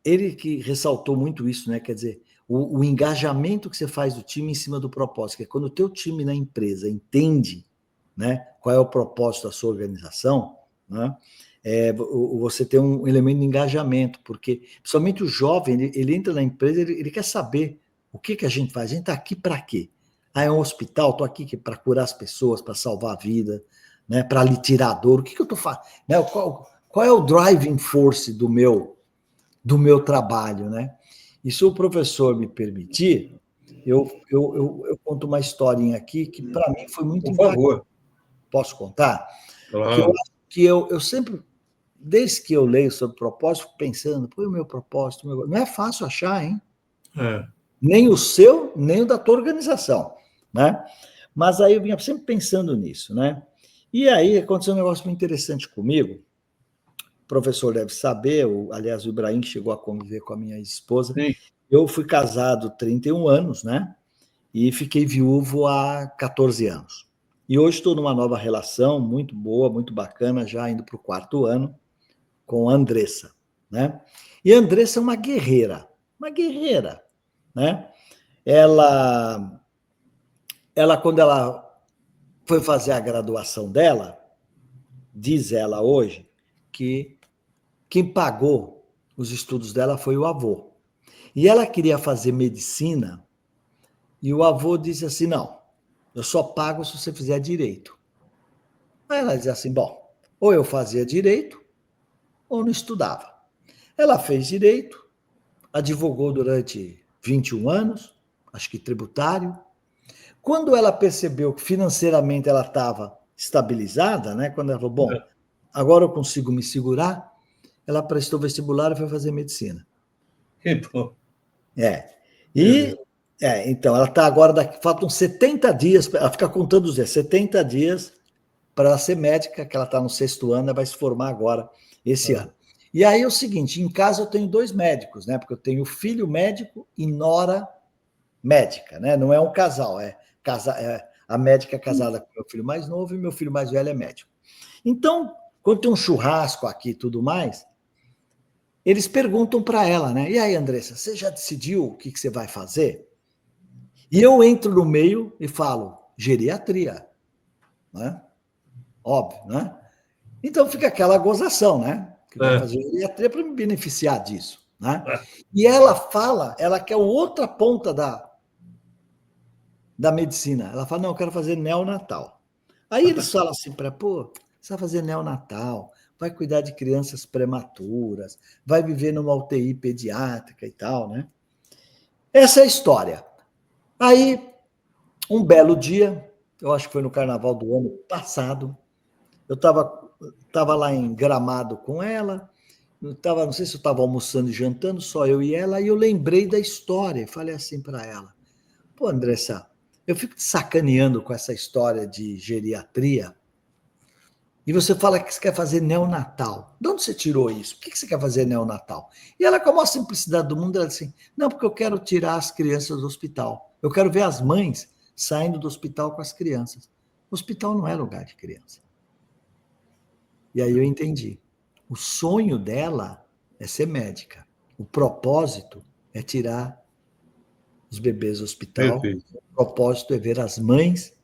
ele que ressaltou muito isso, né? Quer dizer, o engajamento que você faz do time em cima do propósito, que é quando o teu time na empresa entende, né, qual é o propósito da sua organização, né, você tem um elemento de engajamento, porque principalmente o jovem, ele entra na empresa, ele quer saber o que a gente faz, a gente está aqui para quê? É um hospital, estou aqui para curar as pessoas, para salvar a vida, né, para lhe tirar a dor, o que eu estou fazendo? Né, qual é o driving force do meu trabalho, né? E se o professor me permitir, eu conto uma historinha aqui que para mim foi muito impactante. Por favor. Posso contar? Claro. que eu sempre, desde que eu leio sobre propósito, fico pensando, pô, o meu propósito, não é fácil achar, hein? Nem o seu, nem o da tua organização, né? Mas aí eu vinha sempre pensando nisso, né? E aí aconteceu um negócio muito interessante comigo. O professor deve saber, aliás, o Ibrahim chegou a conviver com a minha esposa. Sim. Eu fui casado 31 anos, né? E fiquei viúvo há 14 anos. E hoje estou numa nova relação muito boa, muito bacana, já indo para o 4º ano, com a Andressa, né? E a Andressa é uma guerreira, né? Ela, quando ela foi fazer a graduação dela, diz ela hoje que quem pagou os estudos dela foi o avô. E ela queria fazer medicina e o avô disse assim, não, eu só pago se você fizer direito. Aí ela dizia assim, bom, ou eu fazia direito ou não estudava. Ela fez direito, advogou durante 21 anos, acho que tributário. Quando ela percebeu que financeiramente ela estava estabilizada, né? Quando ela falou, bom, agora eu consigo me segurar, ela prestou vestibular e foi fazer medicina. Então, ela está agora, faltam 70 dias, ela fica contando os dias, 70 dias para ela ser médica, que ela está no 6º ano, ela vai se formar agora, esse ano. E aí é o seguinte, em casa eu tenho 2 médicos, né? Porque eu tenho filho médico e nora médica, né? Não é um casal, a médica é casada com meu filho mais novo e meu filho mais velho é médico. Então, quando tem um churrasco aqui e tudo mais, eles perguntam para ela, né? E aí, Andressa, você já decidiu o que você vai fazer? E eu entro no meio e falo, geriatria, né? Óbvio, né? Então fica aquela gozação, né? Que vai fazer geriatria para me beneficiar disso, né? E ela fala, ela quer outra ponta da medicina. Ela fala, não, eu quero fazer neonatal. Aí eles falam assim para, pô, você vai fazer neonatal, vai cuidar de crianças prematuras, vai viver numa UTI pediátrica e tal, né? Essa é a história. Aí, um belo dia, eu acho que foi no carnaval do ano passado, eu estava lá em Gramado com ela, não sei se eu estava almoçando e jantando, só eu e ela, e eu lembrei da história, falei assim para ela, pô, Andressa, eu fico te sacaneando com essa história de geriatria, e você fala que você quer fazer neonatal. De onde você tirou isso? Por que você quer fazer neonatal? E ela, com a maior simplicidade do mundo, ela disse assim, não, porque eu quero tirar as crianças do hospital. Eu quero ver as mães saindo do hospital com as crianças. O hospital não é lugar de criança. E aí eu entendi. O sonho dela é ser médica. O propósito é tirar os bebês do hospital. Perfeito. O propósito é ver as mães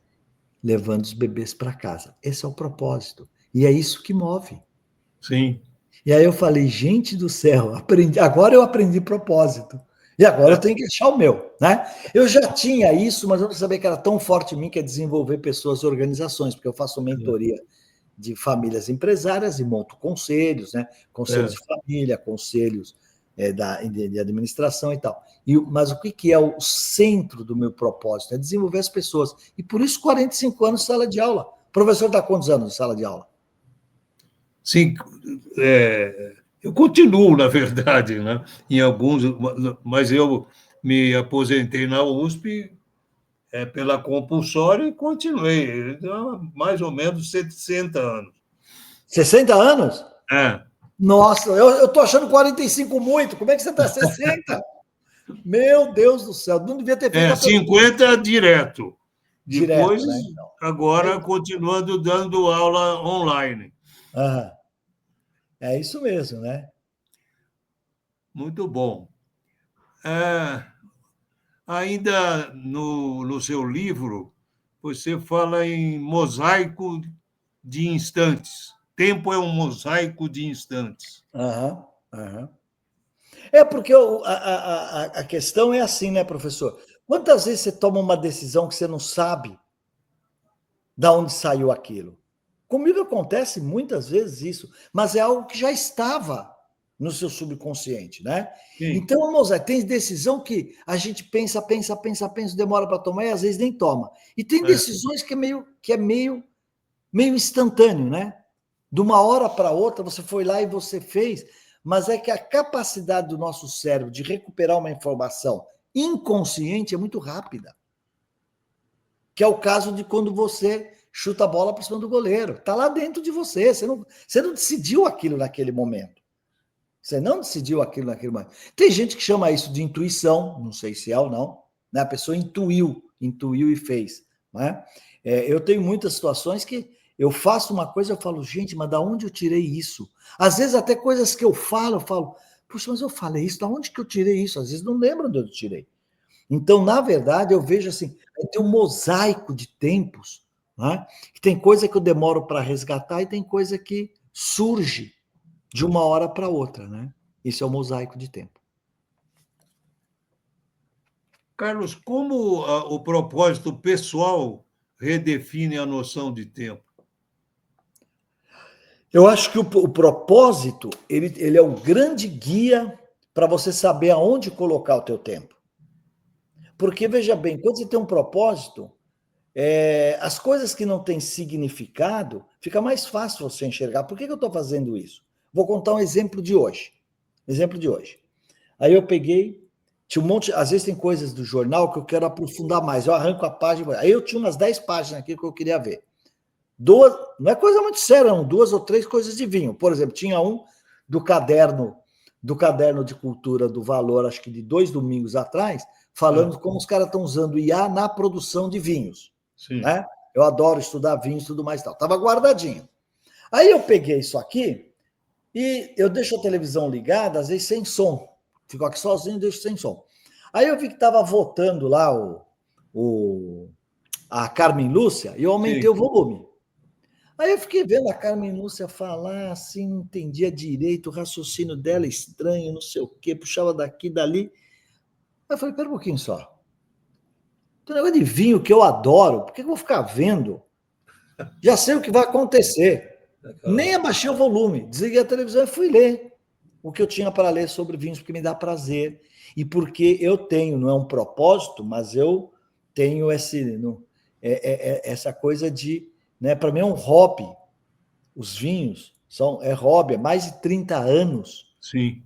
levando os bebês para casa. Esse é o propósito. E é isso que move. Sim. E aí eu falei, gente do céu, agora eu aprendi propósito. E agora eu tenho que achar o meu, né? Eu já tinha isso, mas eu não sabia que era tão forte em mim que é desenvolver pessoas e organizações, porque eu faço mentoria de famílias empresárias e monto conselhos, né? Conselhos de família, conselhos de administração e tal. Mas o que é o centro do meu propósito? É desenvolver as pessoas. E por isso 45 anos de sala de aula. O professor está há quantos anos de sala de aula? Sim, eu continuo, na verdade, né? Em alguns, mas eu me aposentei na USP pela compulsória e continuei, então, mais ou menos 60 anos. 60 anos? É. Nossa, eu estou achando 45 muito. Como é que você está 60? Meu Deus do céu, não devia ter feito 50 direto. Depois, direto, né? Então, agora, continuando dando aula online. É isso mesmo, né? Muito bom. Ainda no seu livro, você fala em mosaico de instantes. Tempo é um mosaico de instantes. É porque a questão é assim, né, professor? Quantas vezes você toma uma decisão que você não sabe de onde saiu aquilo? Comigo acontece muitas vezes isso, mas é algo que já estava no seu subconsciente, né? Sim. Então, Mosaico, tem decisão que a gente pensa, demora para tomar e às vezes nem toma. E tem decisões que é meio instantâneo, né? De uma hora para outra, você foi lá e você fez, mas é que a capacidade do nosso cérebro de recuperar uma informação inconsciente é muito rápida. Que é o caso de quando você chuta a bola para cima do goleiro. Está lá dentro de você. Você não decidiu aquilo naquele momento. Você não decidiu aquilo naquele momento. Tem gente que chama isso de intuição, não sei se é ou não. Né? A pessoa intuiu e fez. Né? Eu tenho muitas situações que eu faço uma coisa e eu falo, gente, mas da onde eu tirei isso? Às vezes até coisas que eu falo, puxa, mas eu falei isso, da onde que eu tirei isso? Às vezes não lembro de onde eu tirei. Então, na verdade, eu vejo assim, tem um mosaico de tempos, né? Que tem coisa que eu demoro para resgatar e tem coisa que surge de uma hora para outra, né? Isso é o mosaico de tempo. Carlos, como o propósito pessoal redefine a noção de tempo? Eu acho que o propósito, ele é o grande guia para você saber aonde colocar o teu tempo. Porque, veja bem, quando você tem um propósito, as coisas que não têm significado, fica mais fácil você enxergar. Por que eu estou fazendo isso? Vou contar um exemplo de hoje. Aí eu peguei, tinha um monte, às vezes tem coisas do jornal que eu quero aprofundar mais, eu arranco a página, aí eu tinha umas 10 páginas aqui que eu queria ver. Não é coisa muito séria, não, 2 ou 3 coisas de vinho. Por exemplo, tinha um do caderno de cultura do Valor, acho que de 2 domingos atrás, falando como os caras estão usando IA na produção de vinhos. Sim. Né? Eu adoro estudar vinhos e tudo mais. Estava guardadinho. Aí eu peguei isso aqui e eu deixo a televisão ligada, às vezes sem som. Fico aqui sozinho e deixo sem som. Aí eu vi que estava votando lá a Carmen Lúcia e eu aumentei o volume. Aí eu fiquei vendo a Carmen Lúcia falar assim, não entendia direito, o raciocínio dela estranho, não sei o quê, puxava daqui, dali. Aí eu falei, pera um pouquinho só. Tem um negócio de vinho que eu adoro, por que eu vou ficar vendo? Já sei o que vai acontecer. Nem abaixei o volume, desliguei a televisão e fui ler o que eu tinha para ler sobre vinhos, porque me dá prazer. E porque eu tenho, não é um propósito, mas eu tenho essa coisa de... Né, para mim é um hobby. Os vinhos é hobby, há mais de 30 anos. Sim.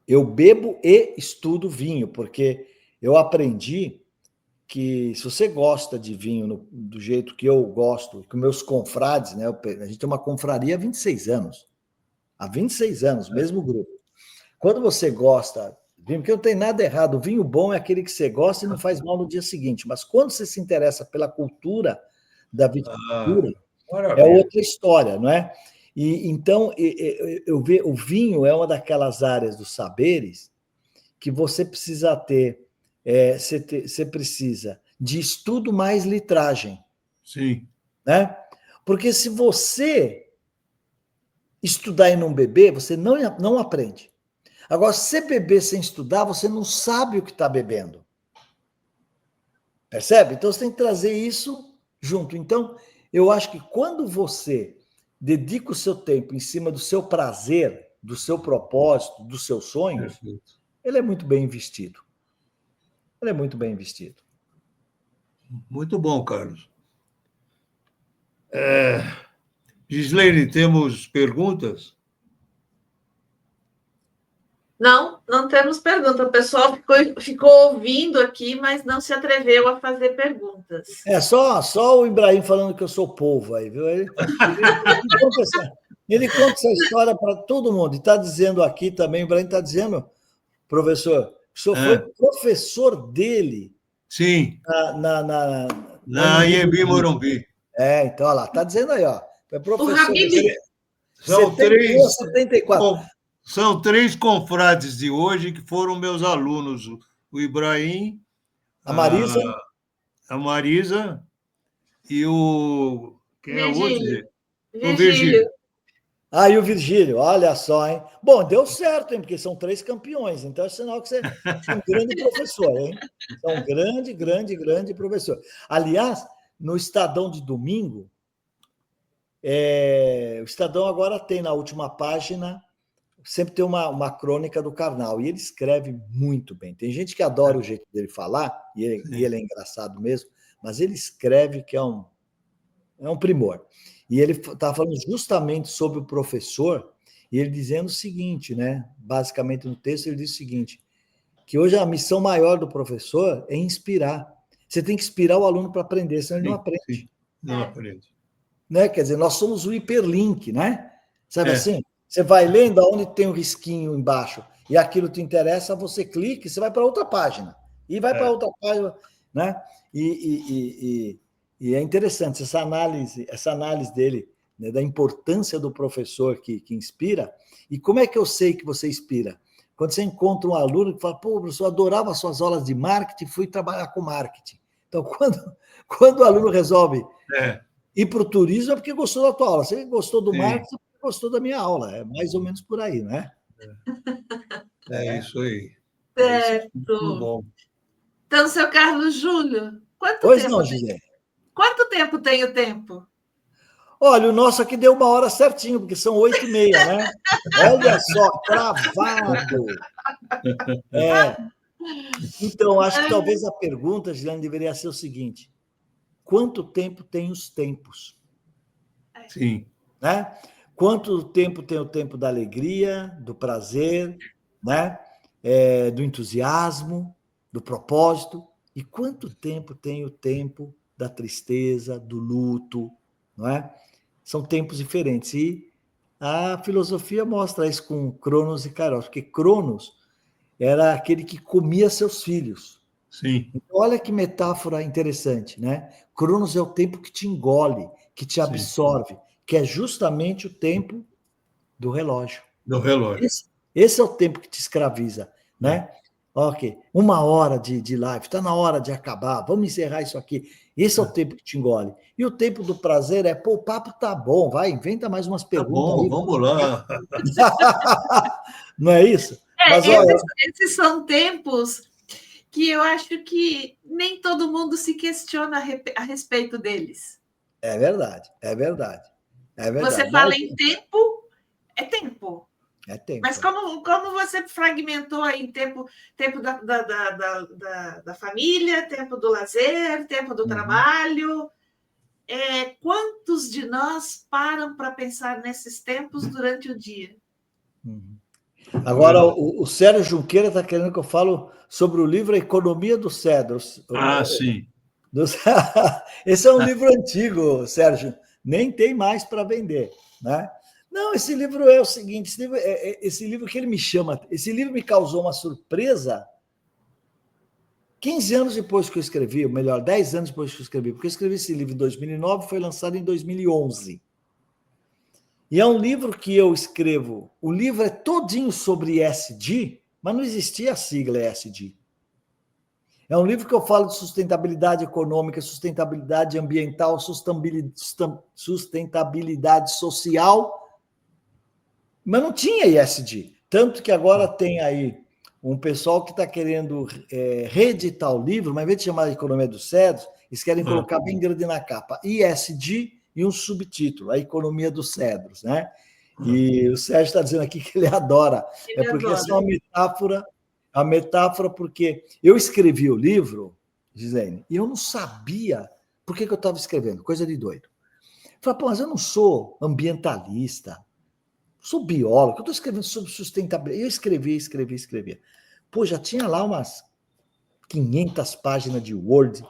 Eu bebo e estudo vinho, porque eu aprendi que se você gosta de vinho do jeito que eu gosto, com meus confrades, né? A gente tem uma confraria há 26 anos. Há 26 anos, mesmo grupo. Quando você gosta de vinho, porque não tem nada errado, o vinho bom é aquele que você gosta e não faz mal no dia seguinte. Mas quando você se interessa pela cultura da viticultura, é outra história, não é? E então eu vejo o vinho é uma daquelas áreas dos saberes que você precisa ter, você precisa de estudo mais litragem. Sim. Né? Porque se você estudar e não beber, você não aprende. Agora, se você beber sem estudar, você não sabe o que está bebendo. Percebe? Então, você tem que trazer isso junto. Então, eu acho que quando você dedica o seu tempo em cima do seu prazer, do seu propósito, dos seus sonhos, ele é muito bem investido. Ele é muito bem investido. Muito bom, Carlos. Gislene, temos perguntas? Não temos pergunta. O pessoal ficou ouvindo aqui, mas não se atreveu a fazer perguntas. Só o Ibrahim falando que eu sou polvo aí, viu? Ele conta essa história para todo mundo. E está dizendo aqui também, o Ibrahim está dizendo, professor, que o senhor foi professor dele. Sim. Na Anhembi Morumbi. Então, olha lá, está dizendo aí, ó. Foi professor dele. São 74. São 3 confrades de hoje que foram meus alunos. O Ibrahim, a Marisa, a Marisa e o... Quem é o outro? O Virgílio. E o Virgílio, olha só, hein? Bom, deu certo, hein? Porque são 3 campeões, então é sinal que você é um grande professor, hein? É um grande professor. Aliás, no Estadão de domingo, o Estadão agora tem na última página, sempre tem uma crônica do Karnal, e ele escreve muito bem. Tem gente que adora o jeito dele falar, e ele é engraçado mesmo, mas ele escreve que é um primor. E ele estava falando justamente sobre o professor, e ele dizendo o seguinte, né? Basicamente no texto ele diz o seguinte, que hoje a missão maior do professor é inspirar. Você tem que inspirar o aluno para aprender, senão ele não aprende. Sim, não aprende. Né? Quer dizer, nós somos o hiperlink, né? Sabe assim? Você vai É. lendo aonde tem um risquinho embaixo e aquilo te interessa, você clica e você vai para outra página. E vai para outra página, né? E é interessante essa análise dele, né, da importância do professor que inspira. E como é que eu sei que você inspira? Quando você encontra um aluno que fala, pô, professor, eu adorava suas aulas de marketing, fui trabalhar com marketing. Então, quando o aluno resolve ir para o turismo, é porque gostou da tua aula. Você gostou do marketing, gostou da minha aula. É mais ou menos por aí, né? É isso aí. Certo. Muito bom. Então, seu Carlos Júlio, Pois não, Gisele. Quanto tempo tem o tempo? Olha, o nosso aqui deu 1 hora certinho, porque são 8h30, né? Olha só, cravado. Então, acho que talvez a pergunta, Gisele, deveria ser o seguinte: quanto tempo tem os tempos? Sim. Né? Quanto tempo tem o tempo da alegria, do prazer, né? Do entusiasmo, do propósito? E quanto tempo tem o tempo da tristeza, do luto, não é? São tempos diferentes. E a filosofia mostra isso com Cronos e Kairos, porque Cronos era aquele que comia seus filhos. Sim. Então, olha que metáfora interessante, né? Cronos é o tempo que te engole, que te absorve, que é justamente o tempo do relógio. Do relógio. Esse é o tempo que te escraviza, né? Ok, 1 hora de live, está na hora de acabar, vamos encerrar isso aqui. Esse é o tempo que te engole. E o tempo do prazer é, pô, o papo tá bom, vai, inventa mais umas perguntas. Tá bom, aí. Vamos lá. Não é isso? Mas, esses são tempos que eu acho que nem todo mundo se questiona a respeito deles. É verdade, é verdade. É verdade. Você fala em tempo, é tempo. É tempo. Mas como você fragmentou aí em tempo da família, tempo do lazer, tempo do trabalho, quantos de nós param para pensar nesses tempos durante o dia? Agora, o Sérgio Junqueira está querendo que eu falo sobre o livro A Economia dos Cedros. Sim. Esse é um livro antigo, Sérgio. Nem tem mais para vender, né? Não, esse livro é o seguinte, esse livro que ele me chama, esse livro me causou uma surpresa 15 anos depois que eu escrevi, ou melhor, 10 anos depois que eu escrevi, porque eu escrevi esse livro em 2009 e foi lançado em 2011. E é um livro que eu escrevo, o livro é todinho sobre ESG, mas não existia a sigla ESG. É um livro que eu falo de sustentabilidade econômica, sustentabilidade ambiental, sustentabilidade social, mas não tinha ESG. Tanto que agora tem aí um pessoal que está querendo reeditar o livro, mas ao invés de chamar de Economia dos Cedros, eles querem colocar bem grande na capa ESG e um subtítulo, A Economia dos Cedros, né? E o Sérgio está dizendo aqui que ele adora. Porque essa é uma metáfora, porque eu escrevi o livro, Gisele, e eu não sabia por que eu estava escrevendo, coisa de doido. Falei, pô, mas eu não sou ambientalista, sou biólogo, eu estou escrevendo sobre sustentabilidade. Eu escrevi. Pô, já tinha lá umas 500 páginas de Word.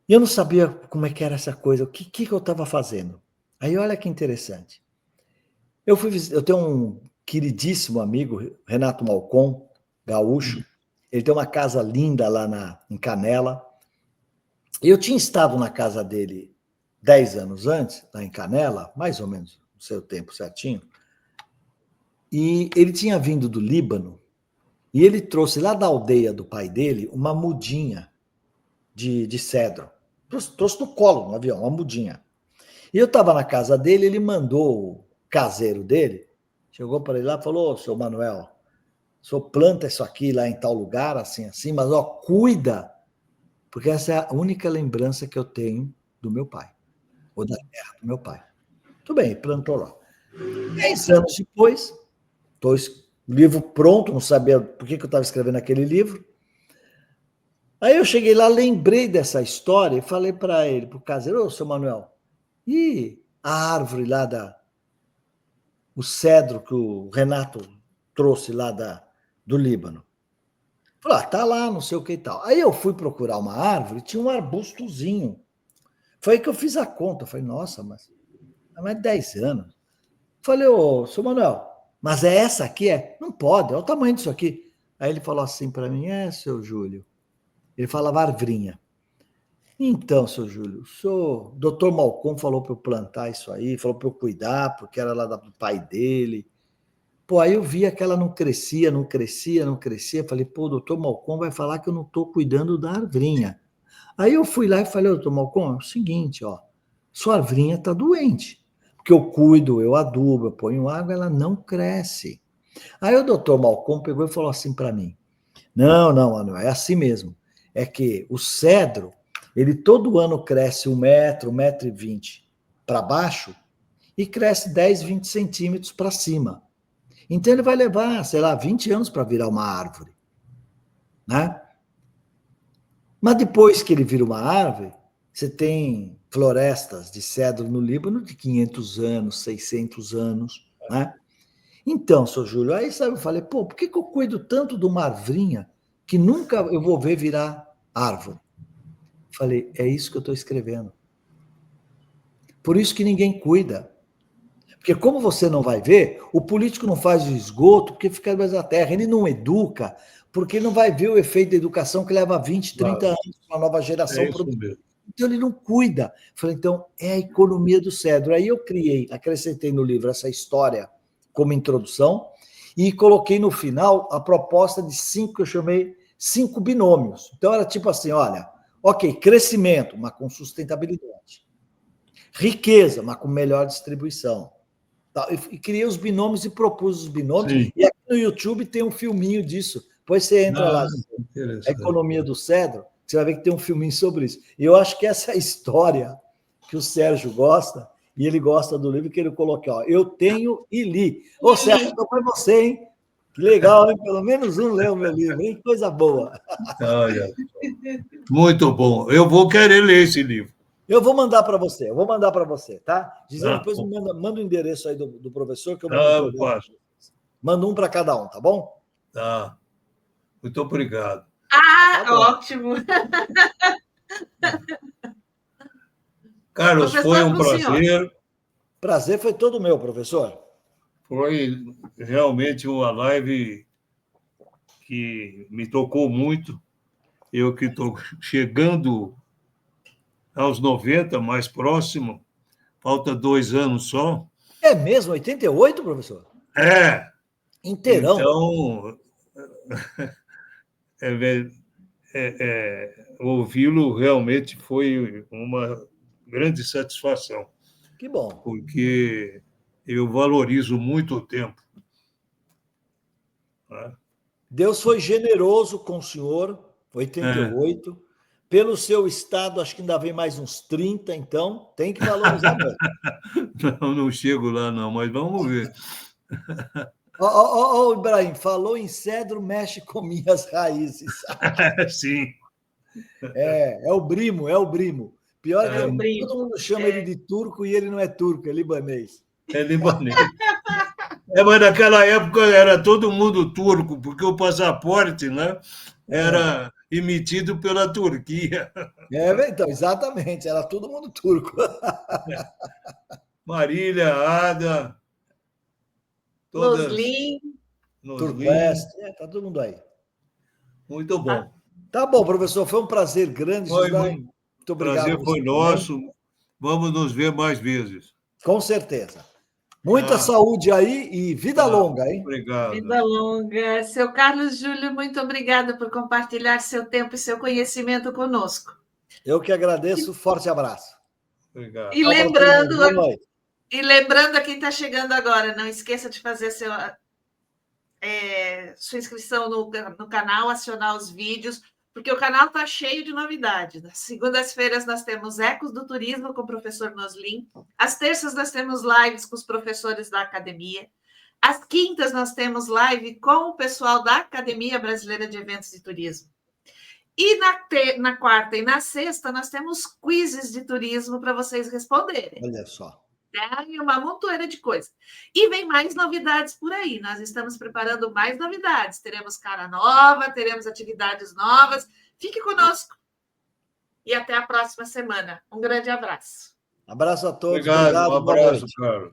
E eu não sabia como é que era essa coisa, o que eu estava fazendo. Aí olha que interessante. Eu tenho um queridíssimo amigo, Renato Malcom, gaúcho. Ele tem uma casa linda lá em Canela. Eu tinha estado na casa dele 10 anos antes, lá em Canela, mais ou menos no seu tempo certinho. E ele tinha vindo do Líbano e ele trouxe lá da aldeia do pai dele uma mudinha de cedro. Trouxe no colo, no avião, uma mudinha. E eu estava na casa dele, ele mandou o caseiro dele, chegou para ele lá e falou, seu Manuel, o senhor planta isso aqui lá em tal lugar, assim, mas cuida, porque essa é a única lembrança que eu tenho do meu pai, ou da terra do meu pai. Tudo bem, plantou lá. 10 anos depois, o livro pronto, não sabia por que eu estava escrevendo aquele livro. Aí eu cheguei lá, lembrei dessa história e falei para ele, para o caseiro, seu Manuel, E a árvore lá o cedro que o Renato trouxe lá do Líbano. Falei, tá lá, não sei o que e tal. Aí eu fui procurar uma árvore, tinha um arbustozinho. Foi aí que eu fiz a conta. Falei, nossa, mas há mais de 10 anos. Falei, ô, seu Manuel, mas é essa aqui? Não pode, é o tamanho disso aqui. Aí ele falou assim para mim, seu Júlio. Ele falava arvrinha. Então, seu Júlio, o doutor Malcom falou para eu plantar isso aí, falou para eu cuidar, porque era lá do pai dele. Pô, aí eu via que ela não crescia, não crescia, não crescia. Falei, pô, o doutor Malcom vai falar que eu não estou cuidando da arvrinha. Aí eu fui lá e falei, doutor Malcom, é o seguinte, ó, sua arvrinha está doente. Porque eu cuido, eu adubo, eu ponho água, ela não cresce. Aí o doutor Malcom pegou e falou assim para mim, não, Manuel, é assim mesmo. É que o cedro, ele todo ano cresce 1 metro e 20 para baixo e cresce 10, 20 centímetros para cima. Então ele vai levar, sei lá, 20 anos para virar uma árvore, né? Mas depois que ele vira uma árvore, você tem florestas de cedro no Líbano de 500 anos, 600 anos, né? Então, seu Júlio, aí sabe, eu falei, pô, por que eu cuido tanto de uma arvrinha que nunca eu vou ver virar árvore? Falei, é isso que eu estou escrevendo. Por isso que ninguém cuida. Porque como você não vai ver, o político não faz o esgoto porque fica mais na terra, ele não educa, porque ele não vai ver o efeito da educação que leva 20, 30 anos para a nova geração. É isso mesmo. Então ele não cuida. Falei, então é a economia do cedro. Aí eu acrescentei no livro essa história como introdução e coloquei no final a proposta de 5, que eu chamei 5 binômios. Então era tipo assim, olha, ok, crescimento, mas com sustentabilidade. Riqueza, mas com melhor distribuição. E criei os binômios e propus os binômios. Sim. E aqui no YouTube tem um filminho disso. Depois você entra lá, a economia do cedro, você vai ver que tem um filminho sobre isso. E eu acho que essa é a história que o Sérgio gosta, e ele gosta do livro que ele colocou, ó, eu tenho e li. Ô, Sérgio, então foi você, hein? Que legal, hein? Pelo menos um leu o meu livro, hein? Coisa boa. Olha, muito bom. Eu vou querer ler esse livro. Eu vou mandar para você, tá? Gisele, depois manda o endereço aí do professor que eu mando. Eu faço. Manda um para cada um, tá bom? Tá. Muito obrigado. Tá ótimo. Carlos, professor, foi um prazer. Senhor. Prazer foi todo meu, professor. Foi realmente uma live que me tocou muito. Eu que estou chegando aos 90, mais próximo, falta 2 anos só. É mesmo? 88, professor? É. Inteirão. Então, ouvi-lo realmente foi uma grande satisfação. Que bom. Porque eu valorizo muito o tempo. Né? Deus foi generoso com o senhor, 88. Pelo seu estado, acho que ainda vem mais uns 30, então tem que valorizar mesmo. Não chego lá, não, mas vamos ver. Ibrahim, falou em cedro, mexe com minhas raízes. Sim. É o Brimo. Pior é que todo mundo chama ele de turco e ele não é turco, é libanês. É libanês. Mas naquela época era todo mundo turco, porque o passaporte, né, era emitido pela Turquia. Então, exatamente, era todo mundo turco. Marília, Ada, Noslin, Turqueste, tá todo mundo aí. Muito bom. Tá bom, professor, foi um prazer grande. Muito obrigado. O prazer foi nosso. Vamos nos ver mais vezes. Com certeza. Muita saúde aí e vida longa, hein? Obrigado. Vida longa. Seu Carlos Júlio, muito obrigada por compartilhar seu tempo e seu conhecimento conosco. Eu que agradeço. Forte abraço. Obrigado. E lembrando a quem está chegando agora, não esqueça de fazer sua inscrição no canal, acionar os vídeos, porque o canal está cheio de novidades. Nas segundas-feiras nós temos Ecos do Turismo com o professor Noslin. Às terças nós temos lives com os professores da academia. Às quintas nós temos live com o pessoal da Academia Brasileira de Eventos e Turismo. E na quarta e na sexta, nós temos quizzes de turismo para vocês responderem. Olha só. E uma montoeira de coisa. E vem mais novidades por aí. Nós estamos preparando mais novidades. Teremos cara nova, teremos atividades novas. Fique conosco. E até a próxima semana. Um grande abraço. Abraço a todos. Obrigado, Obrigado, um boa abraço, noite. Carlos.